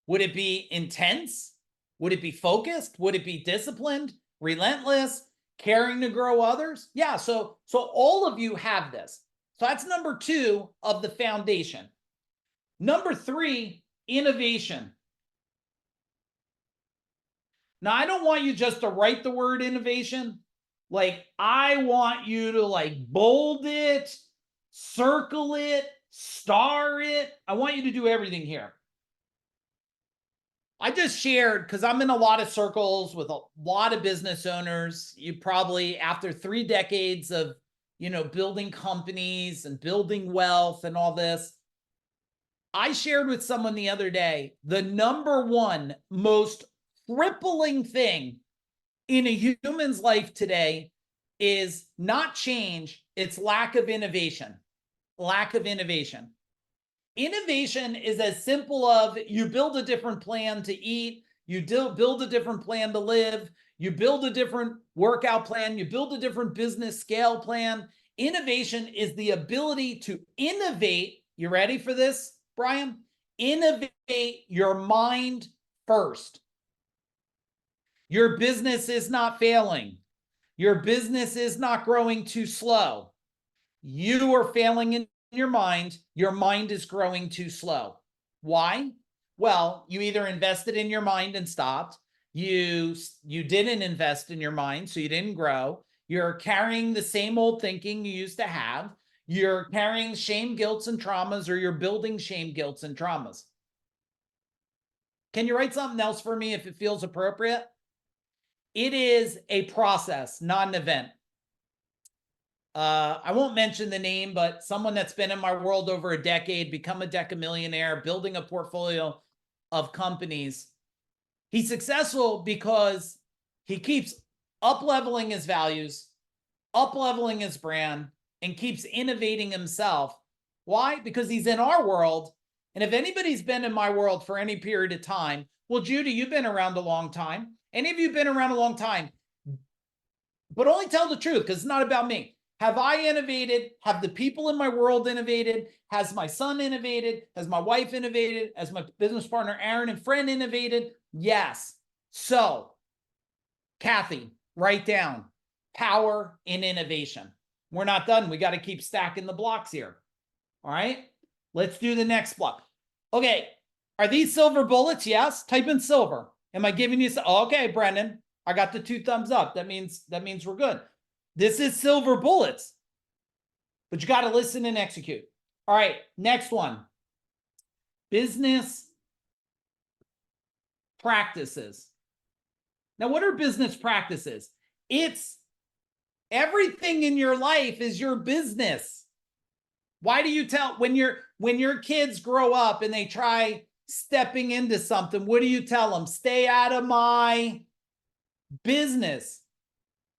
[SPEAKER 1] Would it be intense? Would it be focused? Would it be disciplined, relentless, caring to grow others? Yeah, so all of you have this. So that's number 2 of the foundation. Number 3, innovation. Now, I don't want you just to write the word innovation. Like, I want you to like bold it, circle it, star it. I want you to do everything here. I just shared, because I'm in a lot of circles with a lot of business owners. You probably, after 3 decades of, building companies and building wealth and all this, I shared with someone the other day, the number 1 most crippling thing in a human's life today is not change, it's lack of innovation. Lack of innovation. Innovation is as simple of you build a different plan to eat, you build a different plan to live, you build a different workout plan, you build a different business scale plan. Innovation is the ability to innovate. You ready for this, Brian? Innovate your mind first. Your business is not failing. Your business is not growing too slow. You are failing in your mind. Your mind is growing too slow. Why? Well, you either invested in your mind and stopped. You didn't invest in your mind, so you didn't grow. You're carrying the same old thinking you used to have. You're carrying shame, guilts, and traumas, or you're building shame, guilts, and traumas. Can you write something else for me if it feels appropriate? It is a process, not an event. I won't mention the name, but someone that's been in my world over a decade, become a decamillionaire, building a portfolio of companies. He's successful because he keeps up-leveling his values, up-leveling his brand, and keeps innovating himself. Why? Because he's in our world. And if anybody's been in my world for any period of time, well, Judy, you've been around a long time. Any of you been around a long time? But only tell the truth, because it's not about me. Have I innovated? Have the people in my world innovated? Has my son innovated? Has my wife innovated? Has my business partner, Aaron, and friend innovated? Yes. So, Kathy, write down power in innovation. We're not done. We got to keep stacking the blocks here. All right. Let's do the next block. Okay. Are these silver bullets? Yes. Type in silver. Am I giving you some? Okay, Brendan. I got the 2 thumbs up. That means we're good. This is silver bullets, but you got to listen and execute. All right, next one. Business practices. Now, what are business practices? It's everything in your life is your business. Why do you tell when your kids grow up and they try stepping into something, what do you tell them? Stay out of my business.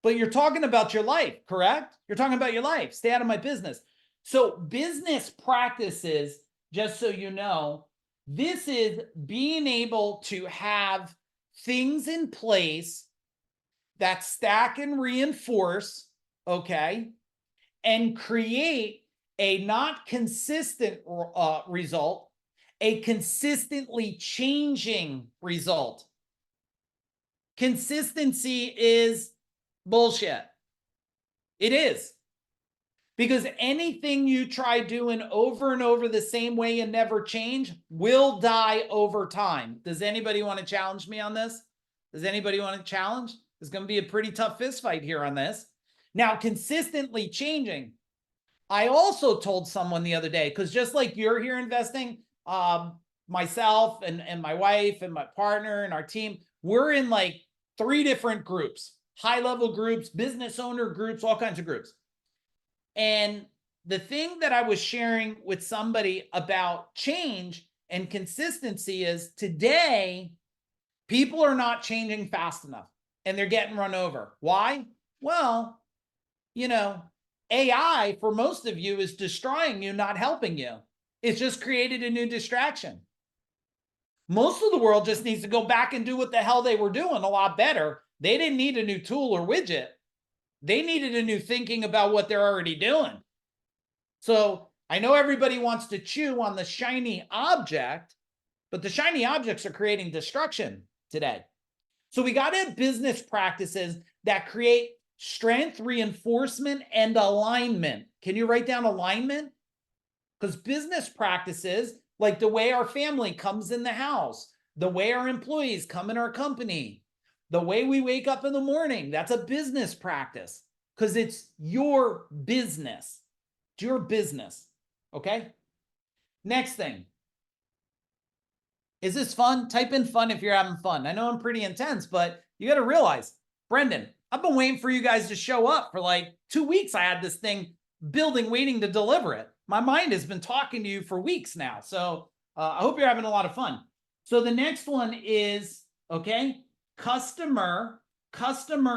[SPEAKER 1] But you're talking about your life, correct? You're talking about your life. Stay out of my business. So business practices, just so you know, this is being able to have things in place that stack and reinforce, okay, and create a not consistent result, a consistently changing result. Consistency is bullshit. It is. Because anything you try doing over and over the same way and never change will die over time. Does anybody want to challenge me on this? Does anybody want to challenge? There's going to be a pretty tough fist fight here on this. Now, consistently changing. I also told someone the other day, because just like you're here investing, myself and my wife and my partner and our team, we're in like 3 different groups, high-level groups, business owner groups, all kinds of groups. And the thing that I was sharing with somebody about change and consistency is today, people are not changing fast enough and they're getting run over. Why? Well, you know, AI for most of you is destroying you, not helping you. It's just created a new distraction. Most of the world just needs to go back and do what the hell they were doing a lot better. They didn't need a new tool or widget. They needed a new thinking about what they're already doing. So I know everybody wants to chew on the shiny object, but the shiny objects are creating destruction today. So we got to have business practices that create strength, reinforcement, and alignment. Can you write down alignment? Because business practices, like the way our family comes in the house, the way our employees come in our company, the way we wake up in the morning, that's a business practice because it's your business. It's your business. Okay. Next thing. Is this fun? Type in fun if you're having fun. I know I'm pretty intense, but you got to realize, Brendan, I've been waiting for you guys to show up for like 2 weeks. I had this thing building, waiting to deliver it. My mind has been talking to you for weeks now. So I hope you're having a lot of fun. So the next one is, okay, customer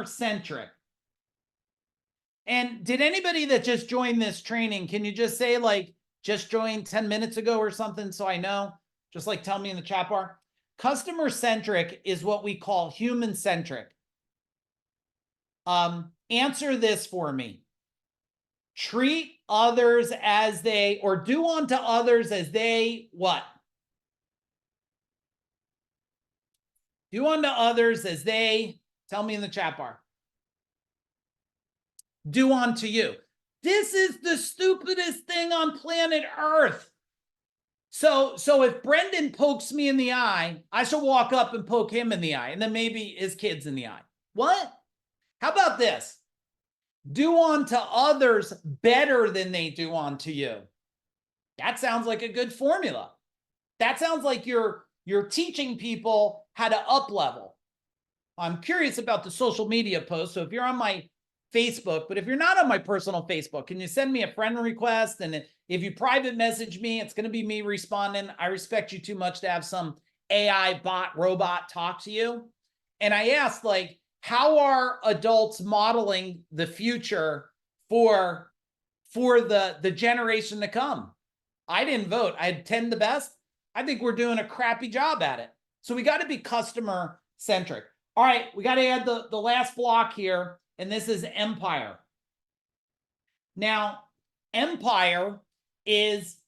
[SPEAKER 1] centric. And did anybody that just joined this training, can you just say like, just joined 10 minutes ago or something so I know? Just like tell me in the chat bar. Customer centric is what we call human centric. Answer this for me. Treat others as they, or do unto others as they what? Do unto others as they, tell me in the chat bar. Do unto you. This is the stupidest thing on planet Earth. So if Brendan pokes me in the eye, I should walk up and poke him in the eye, and then maybe his kids in the eye. What? How about this? Do unto others better than they do unto you. That sounds like a good formula. That sounds like you're teaching people how to up level. I'm curious about the social media post. So if you're on my Facebook, but if you're not on my personal Facebook, can you send me a friend request? And if you private message me, it's going to be me responding. I respect you too much to have some AI bot robot talk to you. And I asked, like, how are adults modeling the future for the generation to come? I didn't vote. I had 10 the best. I think we're doing a crappy job at it. So we got to be customer centric. All right, we got to add the last block here, and this is empire. Now, empire is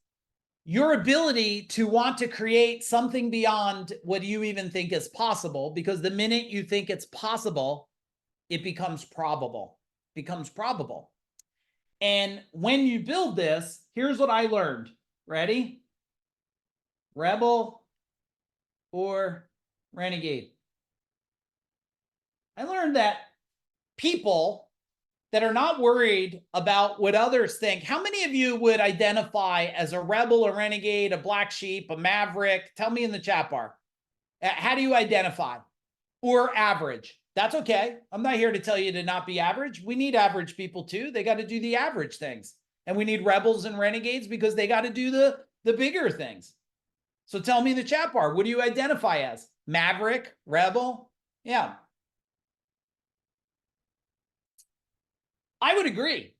[SPEAKER 1] your ability to want to create something beyond what you even think is possible, because the minute you think it's possible, it becomes probable. And when you build this, here's what I learned. Ready? Rebel or renegade. I learned that people that are not worried about what others think. How many of you would identify as a rebel, a renegade, a black sheep, a maverick? Tell me in the chat bar. How do you identify? Or average? That's okay. I'm not here to tell you to not be average. We need average people too. They got to do the average things. And we need rebels and renegades because they got to do the bigger things. So tell me in the chat bar, what do you identify as? Maverick, rebel? Yeah. I would agree.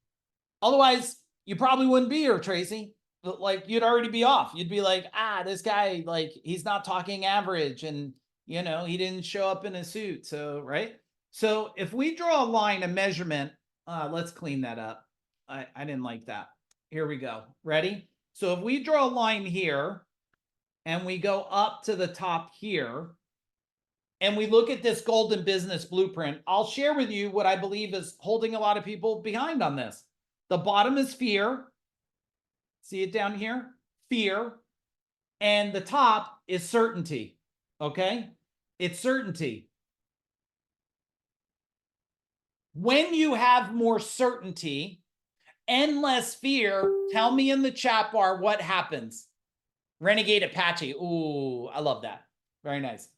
[SPEAKER 1] Otherwise, you probably wouldn't be here, Tracy. Like, you'd already be off. You'd be like, this guy, like, he's not talking average, and, you know, he didn't show up in a suit. So, right? So if we draw a line, a measurement, let's clean that up. I didn't like that. Here we go. Ready? So if we draw a line here and we go up to the top here, and we look at this golden business blueprint, I'll share with you what I believe is holding a lot of people behind on this. The bottom is fear. See it down here? Fear. And the top is certainty. Okay? It's certainty. When you have more certainty and less fear, tell me in the chat bar what happens. Renegade Apache. Ooh, I love that. Very nice.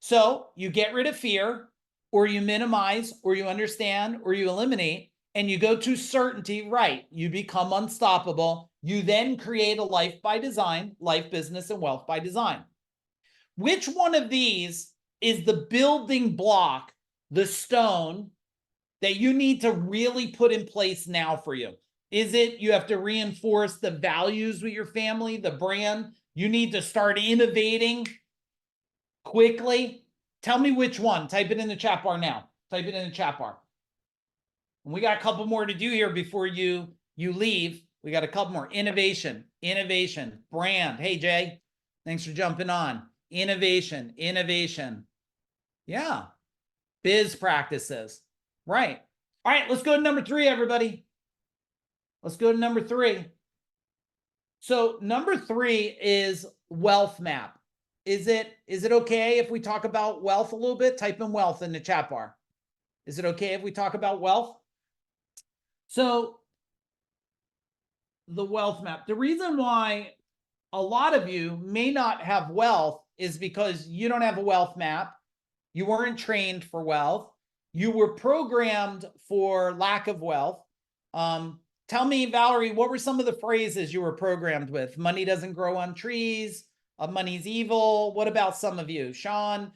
[SPEAKER 1] So you get rid of fear, or you minimize, or you understand, or you eliminate, and you go to certainty, right? You become unstoppable. You then create a life by design, life, business, and wealth by design. Which one of these is the building block, the stone that you need to really put in place now for you? Is it you have to reinforce the values with your family, the brand? You need to start innovating quickly? Tell me which one. Type it in the chat bar now. Type it in the chat bar. And we got a couple more to do here before you leave. We got a couple more. Innovation, brand. Hey, Jay, thanks for jumping on. Innovation. Yeah. Biz practices. Right. All right, let's go to number 3, everybody. Let's go to number 3. So number 3 is wealth map. Is it okay if we talk about wealth a little bit? Type in wealth in the chat bar. Is it okay if we talk about wealth? So the wealth map. The reason why a lot of you may not have wealth is because you don't have a wealth map. You weren't trained for wealth. You were programmed for lack of wealth. Tell me, Valerie, what were some of the phrases you were programmed with? Money doesn't grow on trees. Money's evil. What about some of you? Sean,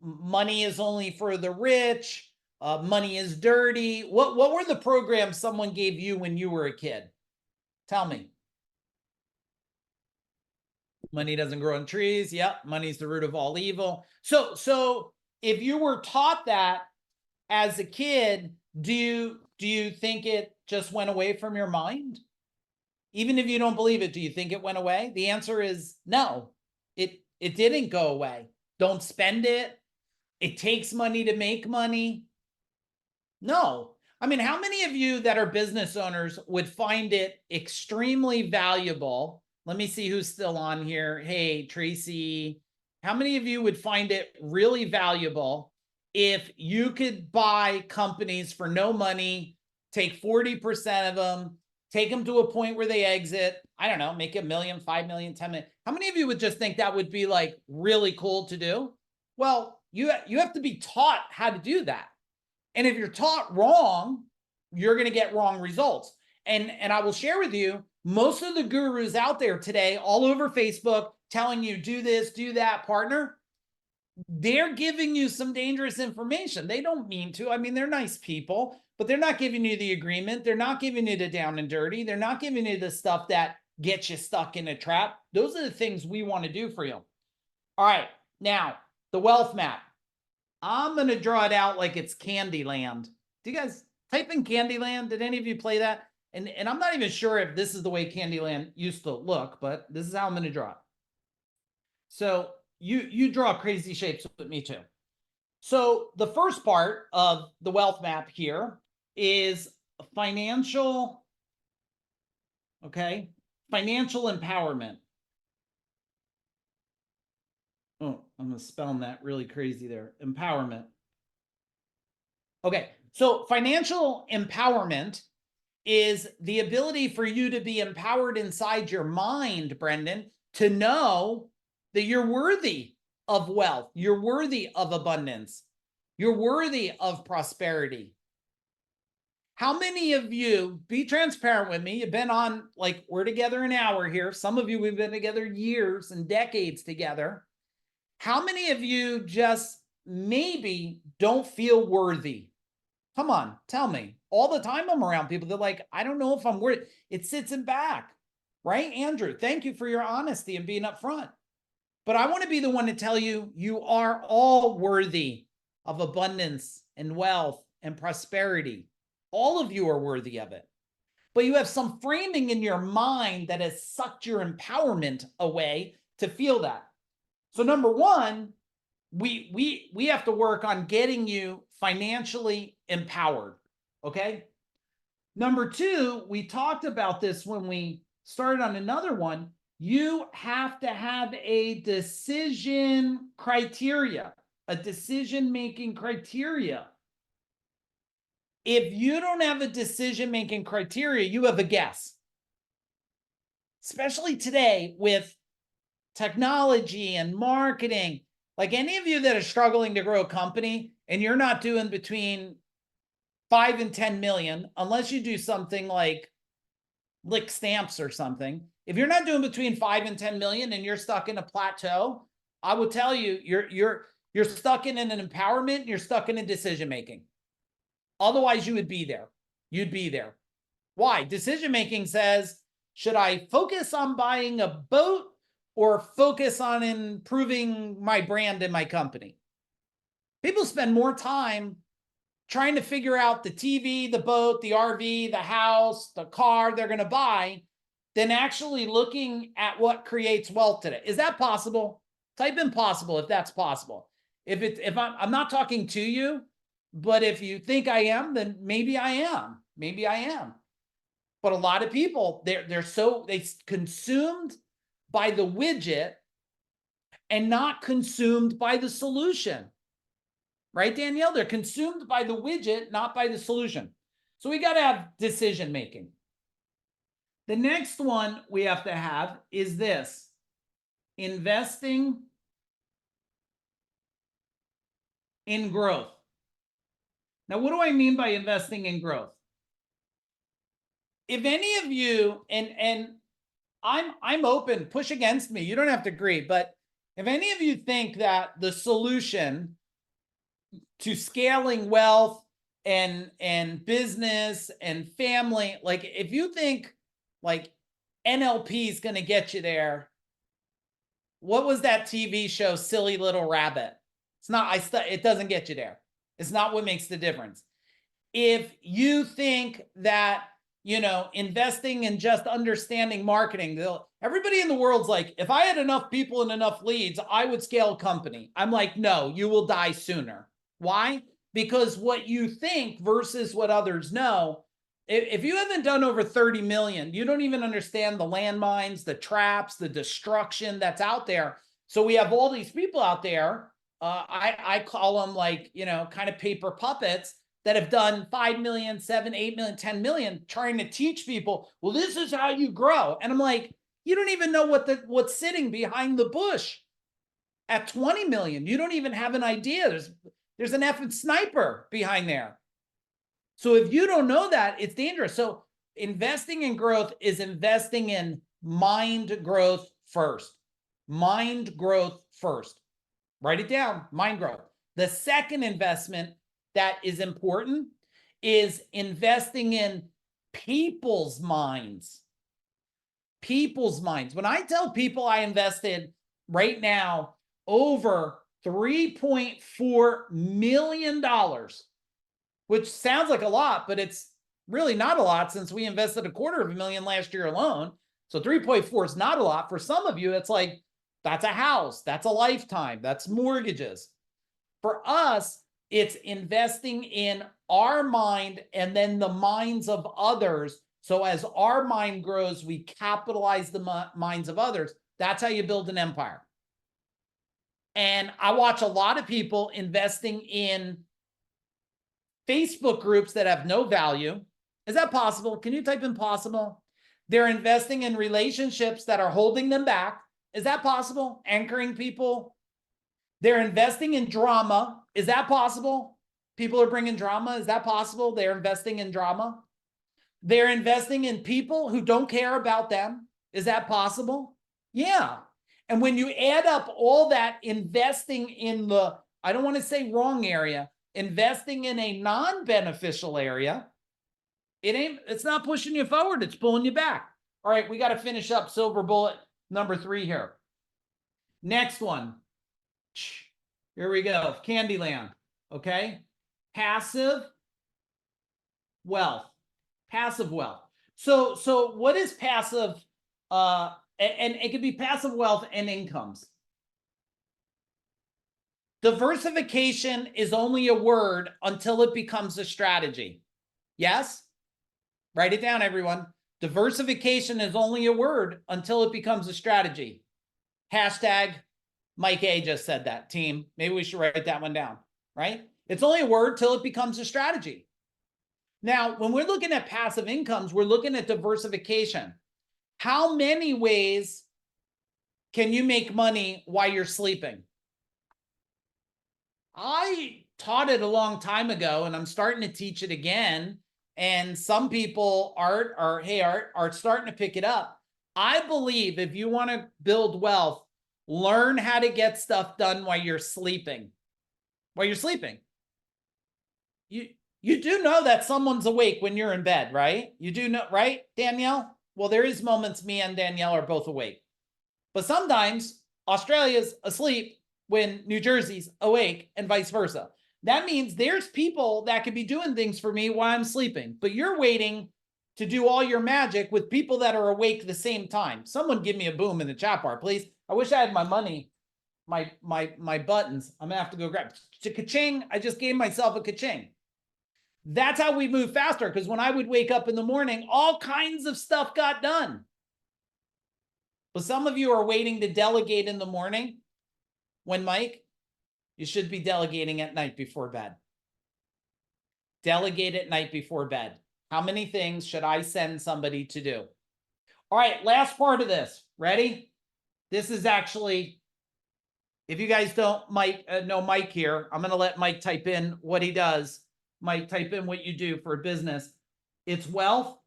[SPEAKER 1] money is only for the rich. Money is dirty. What were the programs someone gave you when you were a kid? Tell me. Money doesn't grow on trees. Yep. Money's the root of all evil. So if you were taught that as a kid, do you think it just went away from your mind? Even if you don't believe it, do you think it went away? The answer is no. It didn't go away. Don't spend it. It takes money to make money. No. I mean, how many of you that are business owners would find it extremely valuable? Let me see who's still on here. Hey, Tracy. How many of you would find it really valuable if you could buy companies for no money, take 40% of them, take them to a point where they exit, I don't know, make $1 million, $5 million, $10 million. How many of you would just think that would be like really cool to do? Well, you have to be taught how to do that. And if you're taught wrong, you're going to get wrong results. And I will share with you, most of the gurus out there today, all over Facebook, telling you do this, do that, partner, they're giving you some dangerous information. They don't mean to. I mean, they're nice people, but they're not giving you the agreement. They're not giving you the down and dirty. They're not giving you the stuff that gets you stuck in a trap. Those are the things we want to do for you. All right. Now, the wealth map. I'm going to draw it out like it's Candyland. Do you guys type in Candyland? Did any of you play that? And I'm not even sure if this is the way Candyland used to look, but this is how I'm going to draw it. So you draw crazy shapes with me too. So the first part of the wealth map here is financial, okay? Financial empowerment. Oh, I'm going to spell that really crazy there. Empowerment. Okay, so financial empowerment is the ability for you to be empowered inside your mind, Brendan, to know that you're worthy of wealth. You're worthy of abundance. You're worthy of prosperity. How many of you, be transparent with me, you've been on, like, we're together an hour here. Some of you, we've been together years and decades together. How many of you just maybe don't feel worthy? Come on, tell me. All the time I'm around people, they're like, I don't know if I'm worthy. It sits in back, right? Andrew, thank you for your honesty and being upfront. But I want to be the one to tell you, you are all worthy of abundance and wealth and prosperity. All of you are worthy of it. But you have some framing in your mind that has sucked your empowerment away to feel that. So number one, we have to work on getting you financially empowered. Okay. Number two, we talked about this when we started on another one. You have to have a decision criteria, a decision-making criteria. If you don't have a decision-making criteria, you have a guess. Especially today with technology and marketing. Like, any of you that are struggling to grow a company and you're not doing between 5 and 10 million, unless you do something like lick stamps or something. If you're not doing between 5 and 10 million and you're stuck in a plateau, I will tell you, you're stuck in an empowerment, you're stuck in a decision making. Otherwise, you would be there. You'd be there. Why? Decision making says, should I focus on buying a boat or focus on improving my brand and my company? People spend more time trying to figure out the TV, the boat, the RV, the house, the car they're going to buy than actually looking at what creates wealth today. Is that possible? Type in possible if that's possible. If I'm not talking to you, but if you think I am, then maybe I am. Maybe I am. But a lot of people, they consumed by the widget and not consumed by the solution. Right, Danielle? They're consumed by the widget, not by the solution. So we got to have decision making. The next one we have to have is this: investing in growth. Now, what do I mean by investing in growth? If any of you, and I'm open, push against me, you don't have to agree, but if any of you think that the solution to scaling wealth and business and family, like, if you think like NLP is going to get you there, what was that TV show, Silly Little Rabbit? It's not. It doesn't get you there. It's not what makes the difference. If you think that, investing in just understanding marketing, everybody in the world's like, if I had enough people and enough leads, I would scale a company. I'm like, no, you will die sooner. Why? Because what you think versus what others know. If you haven't done over 30 million, you don't even understand the landmines, the traps, the destruction that's out there. So we have all these people out there. I call them, like, kind of paper puppets that have done 5 million, 7, 8 million, 10 million, trying to teach people, well, this is how you grow. And I'm like, you don't even know what's sitting behind the bush at 20 million. You don't even have an idea. There's an effing sniper behind there. So if you don't know that, it's dangerous. So investing in growth is investing in mind growth first. Mind growth first. Write it down, mind growth. The second investment that is important is investing in people's minds. People's minds. When I tell people I invested right now over $3.4 million, which sounds like a lot, but it's really not a lot, since we invested $250,000 last year alone. So 3.4 is not a lot. For some of you, it's like, that's a house, that's a lifetime, that's mortgages. For us, it's investing in our mind and then the minds of others. So as our mind grows, we capitalize the minds of others. That's how you build an empire. And I watch a lot of people investing in Facebook groups that have no value. Is that possible? Can you type in possible? They're investing in relationships that are holding them back. Is that possible? Anchoring people. They're investing in drama. Is that possible? People are bringing drama. Is that possible? They're investing in drama. They're investing in people who don't care about them. Is that possible? Yeah. And when you add up all that investing in the, I don't want to say wrong area, investing in a non-beneficial area, it's not pushing you forward. It's pulling you back. All right. We got to finish up silver bullet number 3 here. Next one. Here we go. Candyland. Okay. Passive wealth. Passive wealth. So what is passive? And it could be passive wealth and incomes. Diversification is only a word until it becomes a strategy. Yes? Write it down, everyone. Diversification is only a word until it becomes a strategy. Hashtag Mike A just said that, team. Maybe we should write that one down, right? It's only a word till it becomes a strategy. Now, when we're looking at passive incomes, we're looking at diversification. How many ways can you make money while you're sleeping? I taught it a long time ago, and I'm starting to teach it again. And some people are starting to pick it up. I believe if you want to build wealth, learn how to get stuff done while you're sleeping. While you're sleeping. You do know that someone's awake when you're in bed, right? You do know, right, Danielle? Well, there is moments me and Danielle are both awake. But sometimes Australia's asleep when New Jersey's awake and vice versa. That means there's people that could be doing things for me while I'm sleeping, but you're waiting to do all your magic with people that are awake at the same time. Someone give me a boom in the chat bar, please. I wish I had my money, my buttons. I'm gonna have to go grab ka-ching. I just gave myself a ka-ching. That's how we move faster, because when I would wake up in the morning, all kinds of stuff got done. But some of you are waiting to delegate in the morning. When, Mike, you should be delegating at night before bed. Delegate at night before bed. How many things should I send somebody to do? All right, last part of this. Ready? This is actually, if you guys don't know Mike here, I'm going to let Mike type in what he does. Mike, type in what you do for a business. It's wealth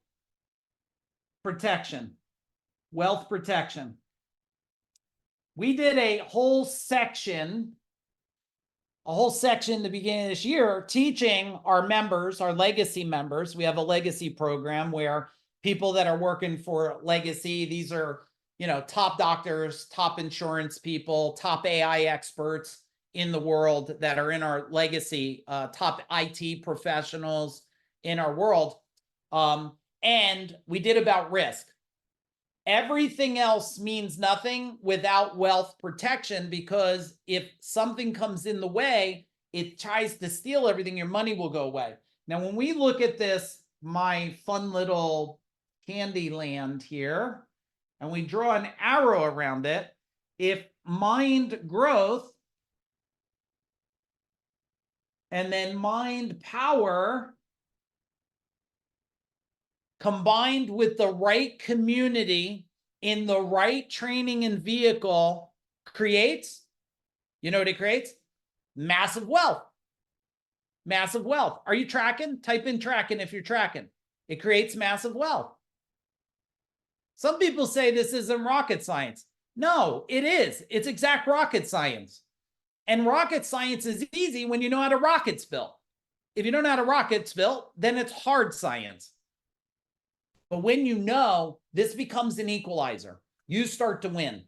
[SPEAKER 1] protection. Wealth protection. We did a whole section in the beginning of this year teaching our members, our legacy members. We have a legacy program where people that are working for legacy, these are, top doctors, top insurance people, top AI experts in the world that are in our legacy, top IT professionals in our world. And we did about risk. Everything else means nothing without wealth protection, because if something comes in the way, it tries to steal everything, your money will go away. Now, when we look at this, my fun little candy land here, and we draw an arrow around it, if mind growth and then mind power combined with the right community in the right training and vehicle creates, you know what it creates? Massive wealth. Massive wealth. Are you tracking? Type in tracking if you're tracking. It creates massive wealth. Some people say this isn't rocket science. No, it is. It's exact rocket science. And rocket science is easy when you know how to rockets built. If you don't know how to rockets built, then it's hard science. But when you know, this becomes an equalizer. You start to win.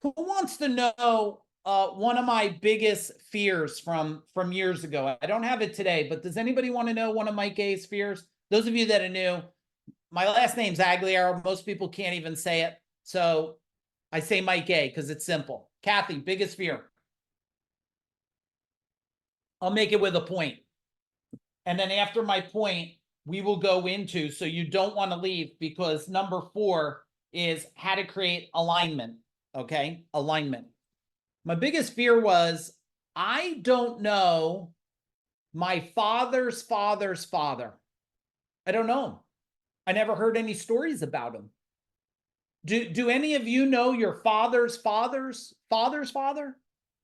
[SPEAKER 1] Who wants to know one of my biggest fears from years ago? I don't have it today, but does anybody want to know one of Mike A's fears? Those of you that are new, my last name's Agugliaro. Most people can't even say it. So I say Mike A because it's simple. Kathy, biggest fear. I'll make it with a point. And then after my point, we will go into, so you don't want to leave, because number 4 is how to create alignment. Okay, alignment. My biggest fear was, I don't know my father's father's father. I don't know him. I never heard any stories about him. Do any of you know your father's father's father's father?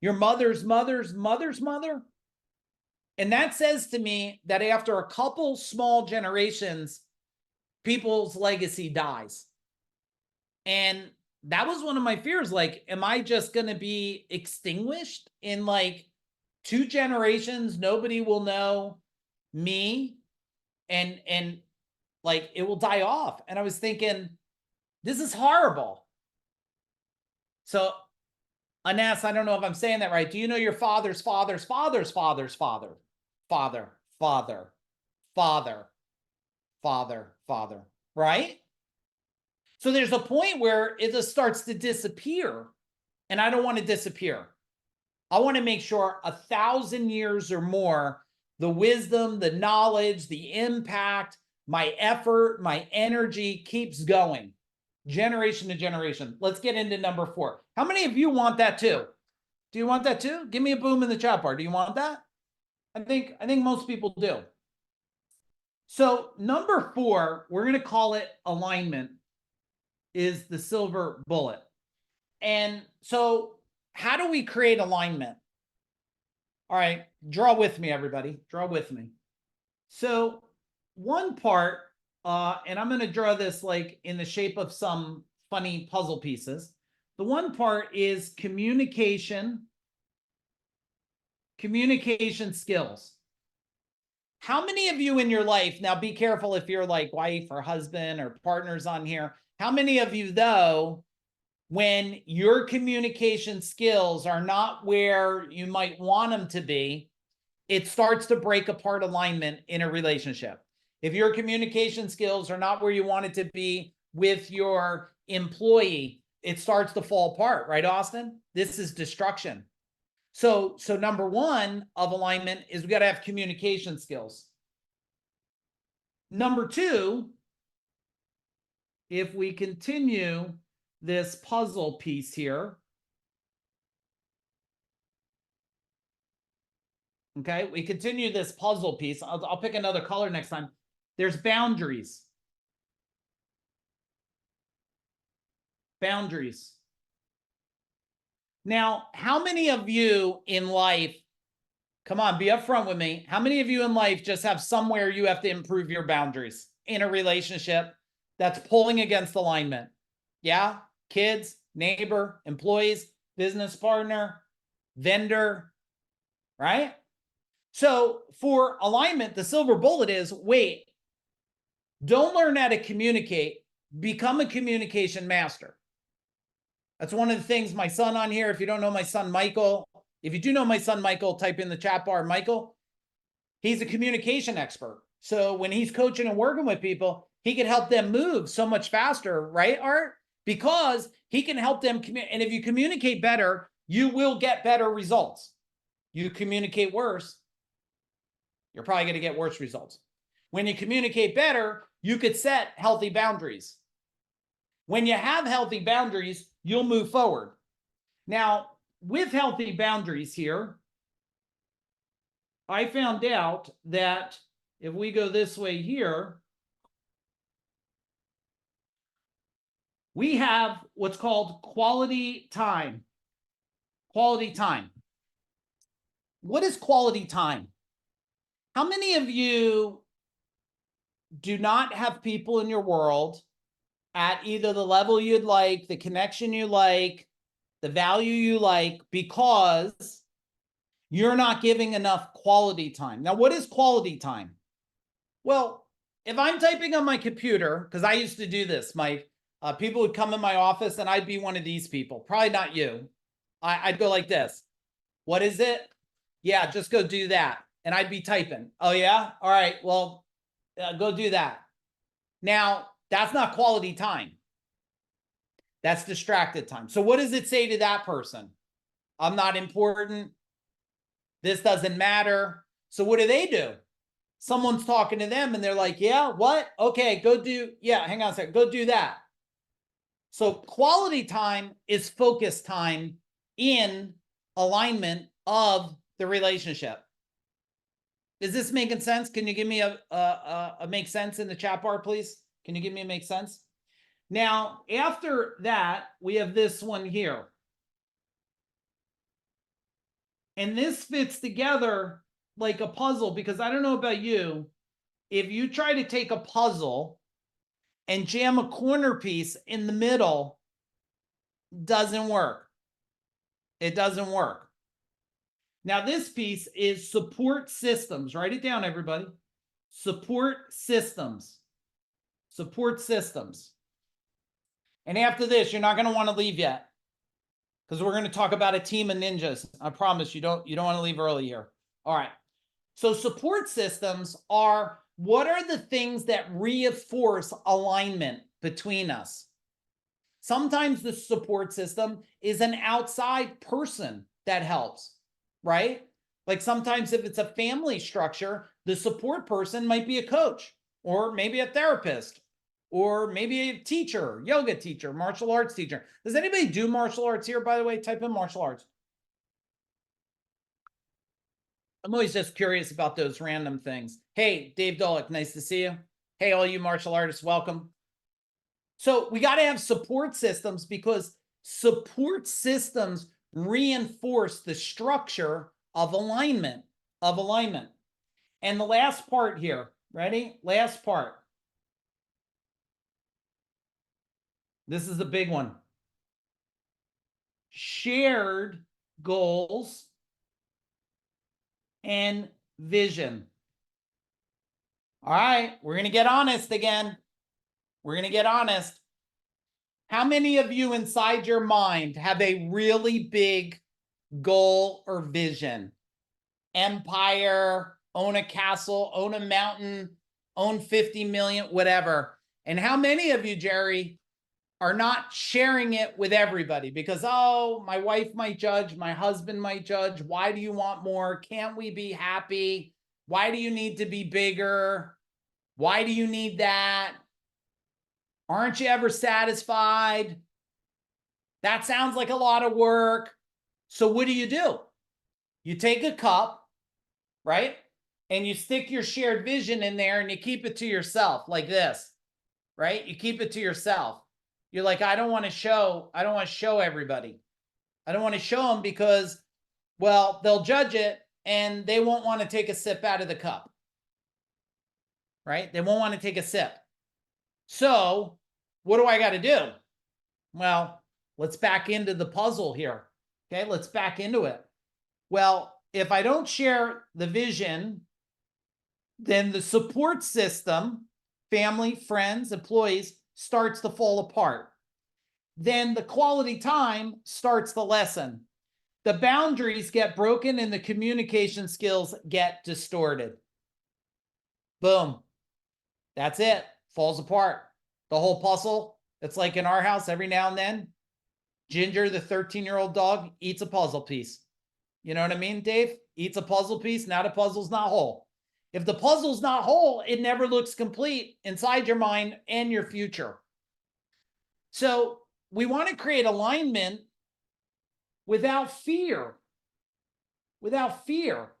[SPEAKER 1] your mother's mother's mother's mother. And that says to me that after a couple small generations, people's legacy dies. And that was one of my fears. Like, am I just going to be extinguished in like 2 generations? Nobody will know me, and like it will die off. And I was thinking, this is horrible. So, Anas, I don't know if I'm saying that right. Do you know your father's father's father's father's father? Father, father, father, father, father, right? So there's a point where it just starts to disappear, and I don't want to disappear. I want to make sure 1,000 years or more, the wisdom, the knowledge, the impact, my effort, my energy keeps going generation to generation. Let's get into number 4. How many of you want that too? Do you want that too? Give me a boom in the chat bar. Do you want that? I think most people do. So number 4, we're going to call it alignment, is the silver bullet. And so how do we create alignment? All right, draw with me, everybody. Draw with me. So one part, and I'm going to draw this like in the shape of some funny puzzle pieces. The one part is communication skills. How many of you in your life, now be careful if you're like wife or husband or partners on here, how many of you though, when your communication skills are not where you might want them to be, it starts to break apart alignment in a relationship? If your communication skills are not where you want it to be with your employee, it starts to fall apart, right, Austin? This is destruction. So number 1 of alignment is we got to have communication skills. Number 2, if we continue this puzzle piece here, okay, we continue this puzzle piece. I'll pick another color next time. There's boundaries. Boundaries. Now, how many of you in life, come on, be upfront with me. How many of you in life just have somewhere you have to improve your boundaries in a relationship that's pulling against alignment? Yeah? Kids, neighbor, employees, business partner, vendor, right? So for alignment, the silver bullet is, wait, don't learn how to communicate, become a communication master. That's one of the things my son on here, if you don't know my son, Michael, if you do know my son, Michael, type in the chat bar, Michael, he's a communication expert. So when he's coaching and working with people, he can help them move so much faster, right, Art? Because he can help them. And if you communicate better, you will get better results. You communicate worse, you're probably going to get worse results. When you communicate better, you could set healthy boundaries. When you have healthy boundaries, you'll move forward. Now, with healthy boundaries here, I found out that if we go this way here, we have what's called quality time. Quality time. What is quality time? How many of you do not have people in your world at either the level you'd like, the connection you like, the value you like, because you're not giving enough quality time? Now, what is quality time? Well, if I'm typing on my computer, because I used to do this, Mike, people would come in my office and I'd be one of these people. Probably not you. I'd go like this. What is it? Yeah, just go do that. And I'd be typing. Oh, yeah? All right, well, go do that. Now, that's not quality time. That's distracted time. So what does it say to that person? I'm not important. This doesn't matter. So what do? Someone's talking to them and they're like, yeah, what? Okay, go do, yeah, hang on a second, go do that. So quality time is focus time in alignment of the relationship. Is this making sense? Can you give me a make sense in the chat bar, please? Can you give me a make sense? Now, after that, we have this one here. And this fits together like a puzzle, because I don't know about you. If you try to take a puzzle and jam a corner piece in the middle, doesn't work. It doesn't work. Now, this piece is support systems. Write it down, everybody. Support systems. Support systems. And after this, you're not going to want to leave yet, because we're going to talk about a team of ninjas. I promise you don't want to leave early here. All right. So support systems are, what are the things that reinforce alignment between us? Sometimes the support system is an outside person that helps, right? Like sometimes if it's a family structure, the support person might be a coach, or maybe a therapist, or maybe a teacher, yoga teacher, martial arts teacher. Does anybody do martial arts here, by the way? Type in martial arts. I'm always just curious about those random things. Hey, Dave Dolick, nice to see you. Hey, all you martial artists, welcome. So we got to have support systems, because support systems reinforce the structure of alignment, And the last part here, ready? Last part. This is the big one. Shared goals and vision. All right, we're going to get honest again. We're going to get honest. How many of you inside your mind have a really big goal or vision? Empire, own a castle, own a mountain, own 50 million, whatever. And how many of you, Jerry, are not sharing it with everybody because, oh, my wife might judge, my husband might judge. Why do you want more? Can't we be happy? Why do you need to be bigger? Why do you need that? Aren't you ever satisfied? That sounds like a lot of work. So what do? You take a cup, right? And you stick your shared vision in there and you keep it to yourself like this, right? You keep it to yourself. You're like, I don't want to show everybody. I don't want to show them because, well, they'll judge it and they won't want to take a sip out of the cup, right? They won't want to take a sip. So what do I got to do? Well, let's back into the puzzle here. Okay, let's back into it. Well, if I don't share the vision, then the support system, family, friends, employees, starts to fall apart. Then the quality time starts to lessen. The boundaries get broken and the communication skills get distorted. Boom. That's it. Falls apart. The whole puzzle. It's like in our house, every now and then, Ginger, the 13-year-old dog, eats a puzzle piece. You know what I mean, Dave? Eats a puzzle piece. Now the puzzle's not whole. If the puzzle's not whole, it never looks complete inside your mind and your future. So we want to create alignment without fear. Without fear.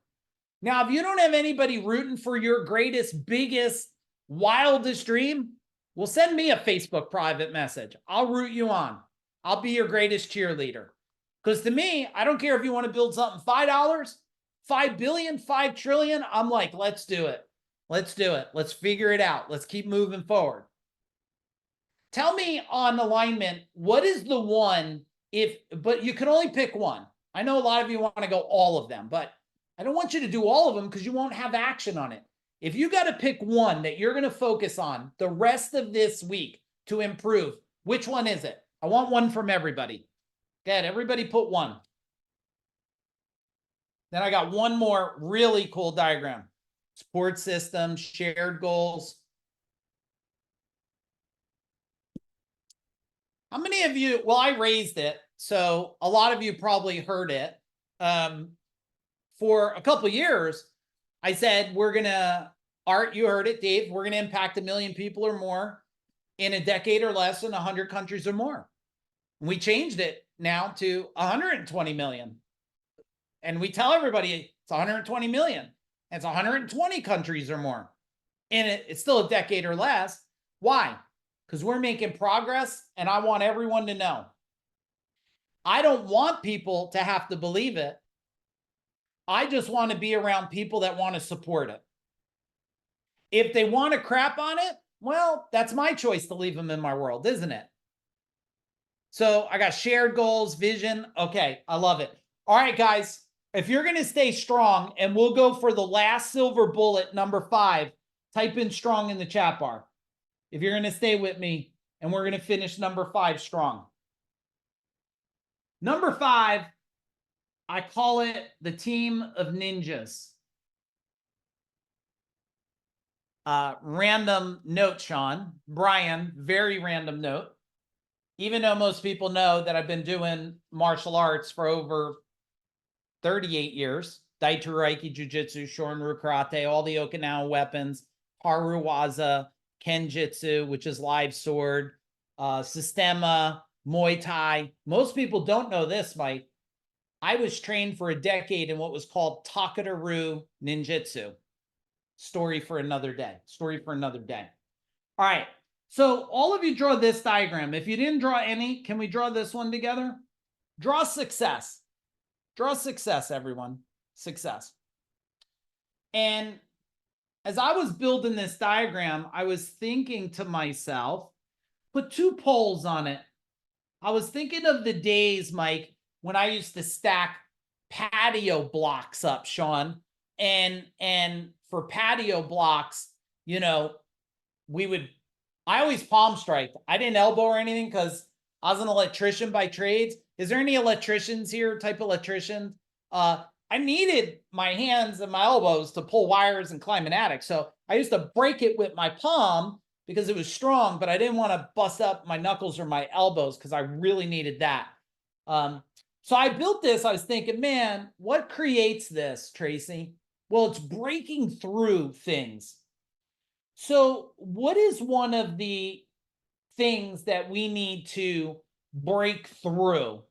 [SPEAKER 1] Now, if you don't have anybody rooting for your greatest, biggest, wildest dream, well, send me a Facebook private message. I'll root you on. I'll be your greatest cheerleader. Because to me, I don't care if you want to build something $5, 5 billion, 5 trillion. I'm like, let's do it. Let's do it. Let's figure it out. Let's keep moving forward. Tell me on alignment, what is the one, but you can only pick one. I know a lot of you want to go all of them, but I don't want you to do all of them because you won't have action on it. If you got to pick one that you're going to focus on the rest of this week to improve, which one is it? I want one from everybody. Good. Everybody put one. Then I got one more really cool diagram. Support systems, shared goals. How many of you, well, I raised it, so a lot of you probably heard it. For a couple of years, I said, we're going to, Art, you heard it, Dave, we're going to impact 1 million people or more in a decade or less in 100 countries or more. We changed it now to 120 million. And we tell everybody it's 120 million. It's 120 countries or more. And it's still a decade or less. Why? Because we're making progress and I want everyone to know. I don't want people to have to believe it. I just want to be around people that want to support it. If they want to crap on it, well, that's my choice to leave them in my world, isn't it? So I got shared goals, vision. Okay, I love it. All right, guys, if you're going to stay strong, and we'll go for the last silver bullet, number 5, type in strong in the chat bar. If you're going to stay with me, and we're going to finish number 5 strong. Number 5, I call it the team of ninjas. Random note, Sean. Brian, very random note. Even though most people know that I've been doing martial arts for over 38 years, Daito Reiki, Jiu-Jitsu, Shorin-Ryu Karate, all the Okinawa weapons, Paruwaza, Kenjutsu, which is live sword, Sistema, Muay Thai. Most people don't know this, Mike. I was trained for a decade in what was called Takadaru Ninjutsu. Story for another day. Story for another day. All right. So all of you draw this diagram. If you didn't draw any, can we draw this one together? Draw success. Draw success, everyone. Success. And as I was building this diagram, I was thinking to myself, put 2 poles on it. I was thinking of the days, Mike, when I used to stack patio blocks up, Sean. And for patio blocks, you know, I always palm strike. I didn't elbow or anything because I was an electrician by trades. Is there any electricians here, type electrician? I needed my hands and my elbows to pull wires and climb an attic. So I used to break it with my palm because it was strong, but I didn't want to bust up my knuckles or my elbows because I really needed that. So I built this. I was thinking, man, what creates this, Tracy? Well, it's breaking through things. So what is one of the things that we need to break through?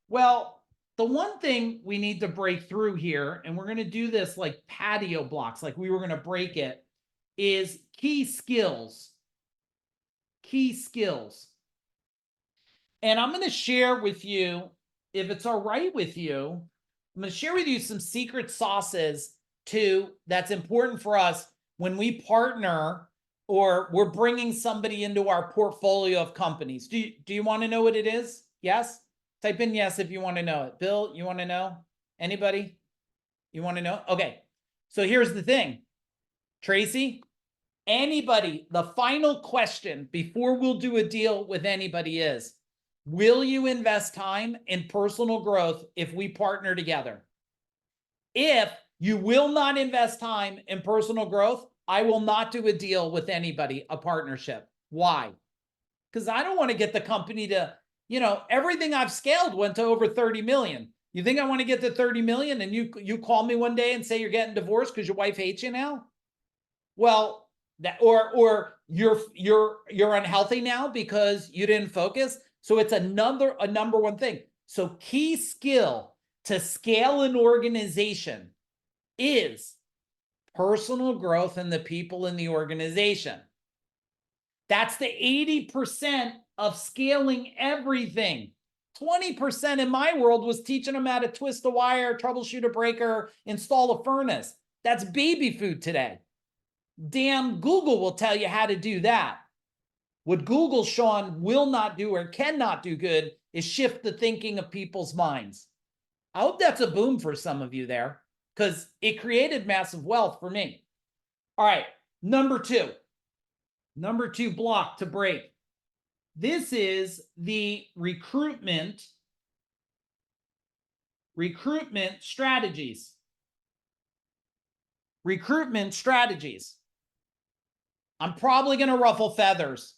[SPEAKER 1] Well, the one thing we need to break through here, and we're going to do this like patio blocks, like we were going to break it, is key skills. Key skills. And I'm going to share with you, if it's all right with you, I'm going to share with you some secret sauces too that's important for us when we partner or we're bringing somebody into our portfolio of companies. Do you want to know what it is? Yes? Type in yes if you want to know it. Bill, you want to know? Anybody? You want to know? Okay. So here's the thing. Tracy, anybody, the final question before we'll do a deal with anybody is, will you invest time in personal growth if we partner together? If you will not invest time in personal growth, I will not do a deal with anybody, a partnership. Why? Because I don't want to get the company to, everything I've scaled went to over 30 million. You think I want to get to 30 million and you call me one day and say you're getting divorced because your wife hates you now? Well, that or you're unhealthy now because you didn't focus. So it's a number one thing. So key skill to scale an organization is personal growth in the people in the organization. That's the 80% of scaling everything. 20% in my world was teaching them how to twist a wire, troubleshoot a breaker, install a furnace. That's baby food today. Damn, Google will tell you how to do that. What Google, Sean, will not do or cannot do good is shift the thinking of people's minds. I hope that's a boom for some of you there because it created massive wealth for me. All right, number two block to break. This is the recruitment strategies. Recruitment strategies. I'm probably going to ruffle feathers.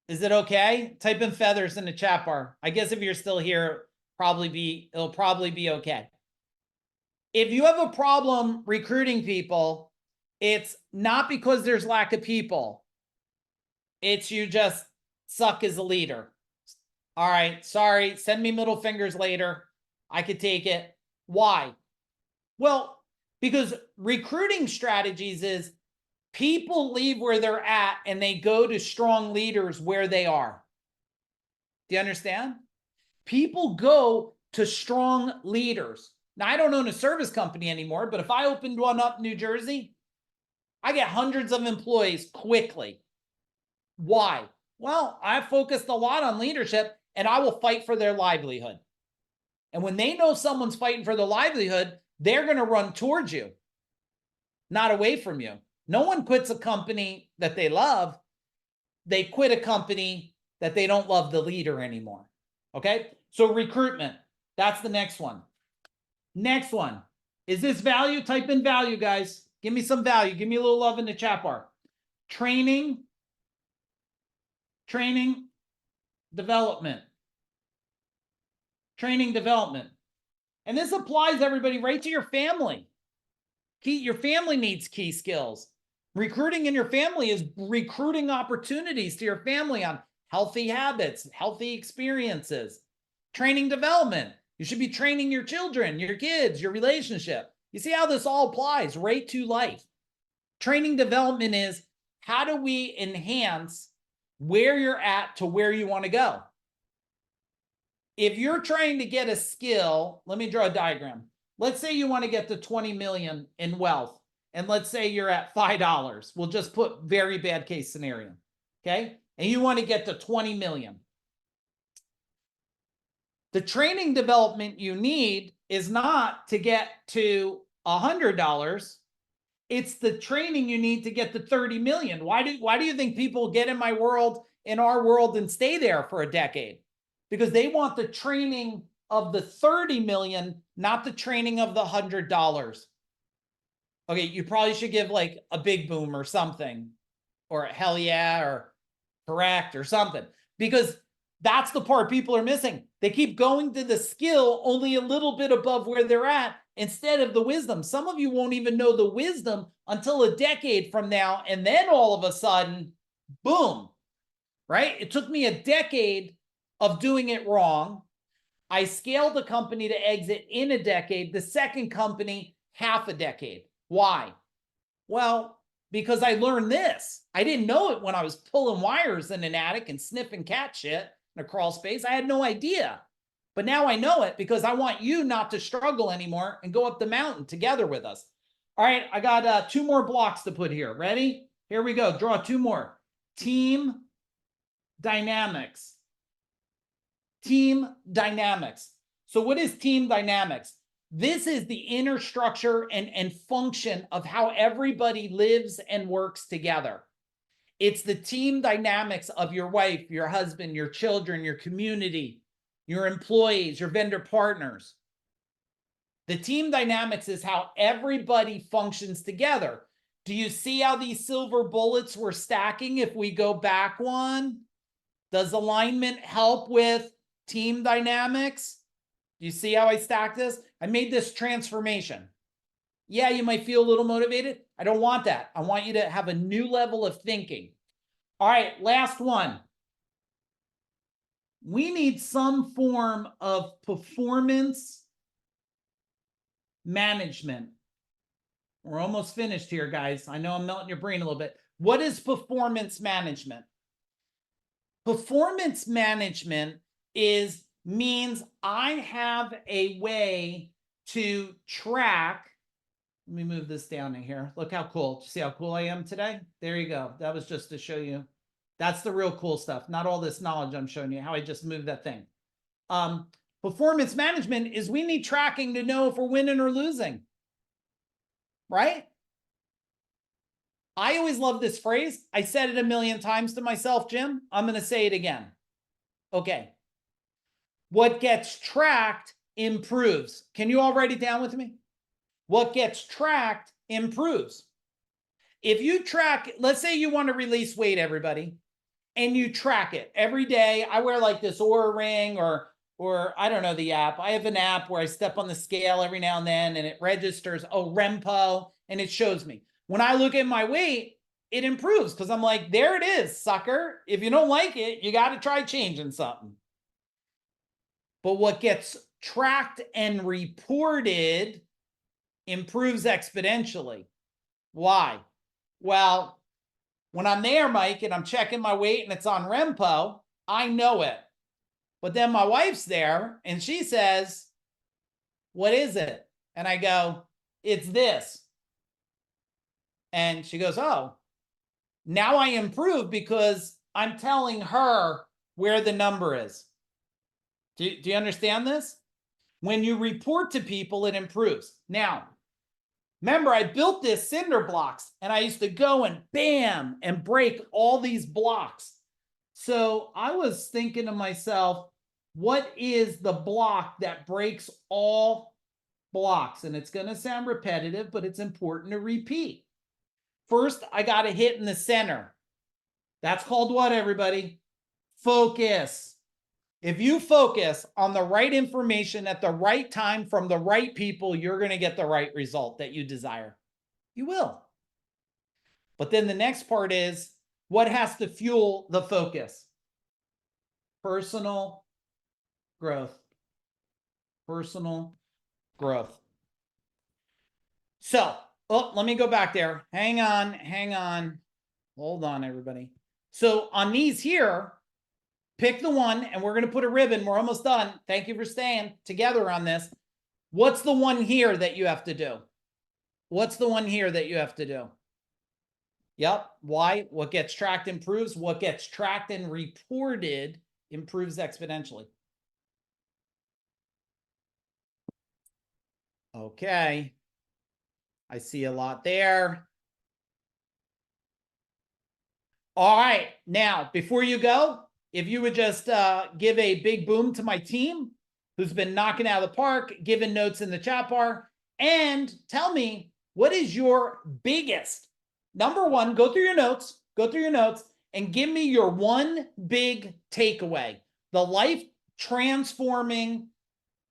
[SPEAKER 1] Is it okay? Type in feathers in the chat bar. I guess if you're still here, it'll probably be okay. If you have a problem recruiting people, it's not because there's lack of people. It's you just suck as a leader. All right, sorry. Send me middle fingers later. I could take it. Why? Well, because recruiting strategies is people leave where they're at and they go to strong leaders where they are. Do you understand? People go to strong leaders. Now, I don't own a service company anymore, but if I opened one up in New Jersey, I get hundreds of employees quickly. Why? Well, I focused a lot on leadership, and I will fight for their livelihood. And when they know someone's fighting for their livelihood, they're going to run towards you, not away from you. No one quits a company that they love. They quit a company that they don't love the leader anymore. Okay? So recruitment, that's the next one. Next one. Is this value? Type in value, guys. Give me some value. Give me a little love in the chat bar. Training, development. Training, development. And this applies, everybody, right to your family. Your family needs key skills. Recruiting in your family is recruiting opportunities to your family on healthy habits, healthy experiences. Training, development. You should be training your children, your kids, your relationship. You see how this all applies right to life. Training, development is how do we enhance where you're at to where you want to go? If you're trying to get a skill, let me draw a diagram. Let's say you want to get to 20 million in wealth, and let's say you're at $5. We'll just put very bad case scenario, okay? And you want to get to 20 million. The training development you need is not to get to $100. It's the training you need to get to 30 million. Why do you think people get in my world, in our world, and stay there for a decade? Because they want the training of the 30 million, not the training of the $100. Okay, you probably should give like a big boom or something, or a hell yeah, or correct or something, because that's the part people are missing. They keep going to the skill only a little bit above where they're at instead of the wisdom. Some of you won't even know the wisdom until a decade from now, and then all of a sudden, boom, right? It took me a decade of doing it wrong. I scaled the company to exit in a decade. The second company, half a decade. Why? Well, because I learned this. I didn't know it when I was pulling wires in an attic and sniffing cat shit in a crawl space. I had no idea. But now I know it because I want you not to struggle anymore and go up the mountain together with us. All right, I got 2 more blocks to put here. Ready? Here we go. Draw 2 more. Team dynamics. Team dynamics. So what is team dynamics? This is the inner structure and function of how everybody lives and works together. It's the team dynamics of your wife, your husband, your children, your community, your employees, your vendor partners. The team dynamics is how everybody functions together. Do you see how these silver bullets were stacking if we go back one? Does alignment help with team dynamics? Do you see how I stacked this? I made this transformation. Yeah, you might feel a little motivated. I don't want that. I want you to have a new level of thinking. All right, last one. We need some form of performance management. We're almost finished here, guys. I know I'm melting your brain a little bit. What is performance management? Performance management means I have a way to track. Let me move this down in here. Look how cool. See how cool I am today? There you go. That was just to show you. That's the real cool stuff. Not all this knowledge I'm showing you, how I just moved that thing. Performance management is we need tracking to know if we're winning or losing. Right? I always love this phrase. I said it a million times to myself, Jim. I'm going to say it again. Okay. What gets tracked improves. Can you all write it down with me? What gets tracked improves. If you track, let's say you want to release weight, everybody, and you track it every day. I wear like this Oura ring or I don't know the app. I have an app where I step on the scale every now and then and it registers, Rempo, and it shows me. When I look at my weight, it improves because I'm like, there it is, sucker. If you don't like it, you got to try changing something. But what gets tracked and reported improves exponentially. Why? Well, when I'm there, Mike, and I'm checking my weight and it's on Rempo, I know it. But then my wife's there and she says, what is it? And I go, it's this. And she goes, oh, now I improve because I'm telling her where the number is. Do you understand this? When you report to people, it improves. Now, remember, I built this cinder blocks and I used to go and bam and break all these blocks. So I was thinking to myself, what is the block that breaks all blocks? And it's going to sound repetitive, but it's important to repeat. First, I got to hit in the center. That's called what, everybody? Focus. If you focus on the right information at the right time from the right people, you're going to get the right result that you desire. You will. But then the next part is, what has to fuel the focus? Personal growth. Personal growth. So, let me go back there. Hang on. Hold on, everybody. So on these here, pick the one, and we're going to put a ribbon. We're almost done. Thank you for staying together on this. What's the one here that you have to do? What's the one here that you have to do? Yep. Why? What gets tracked improves. What gets tracked and reported improves exponentially. Okay. I see a lot there. All right. Now, before you go, if you would just give a big boom to my team who's been knocking out of the park, giving notes in the chat bar, and tell me, what is your biggest, number one, go through your notes, and give me your one big takeaway, the life transformation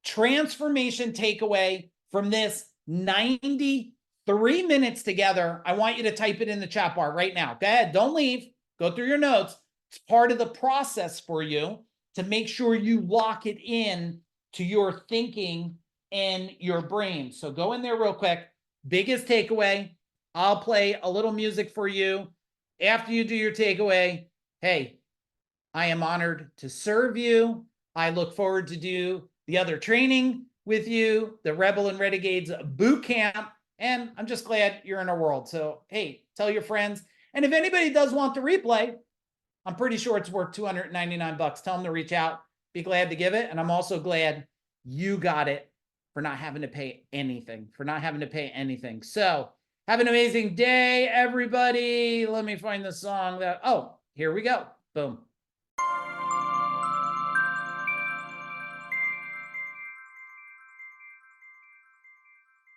[SPEAKER 1] takeaway from this 93 minutes together. I want you to type it in the chat bar right now. Go ahead. Don't leave. Go through your notes. It's part of the process for you to make sure you lock it in to your thinking and your brain. So go in there real quick. Biggest takeaway. I'll play a little music for you after you do your takeaway. Hey, I am honored to serve you. I look forward to do the other training with you, the Rebel and Renegades boot camp. And I'm just glad you're in our world. So, hey, tell your friends. And if anybody does want the replay, I'm pretty sure it's worth $299. Tell them to reach out. Be glad to give it. And I'm also glad you got it for not having to pay anything, So have an amazing day, everybody. Let me find the song that, oh, here we go. Boom.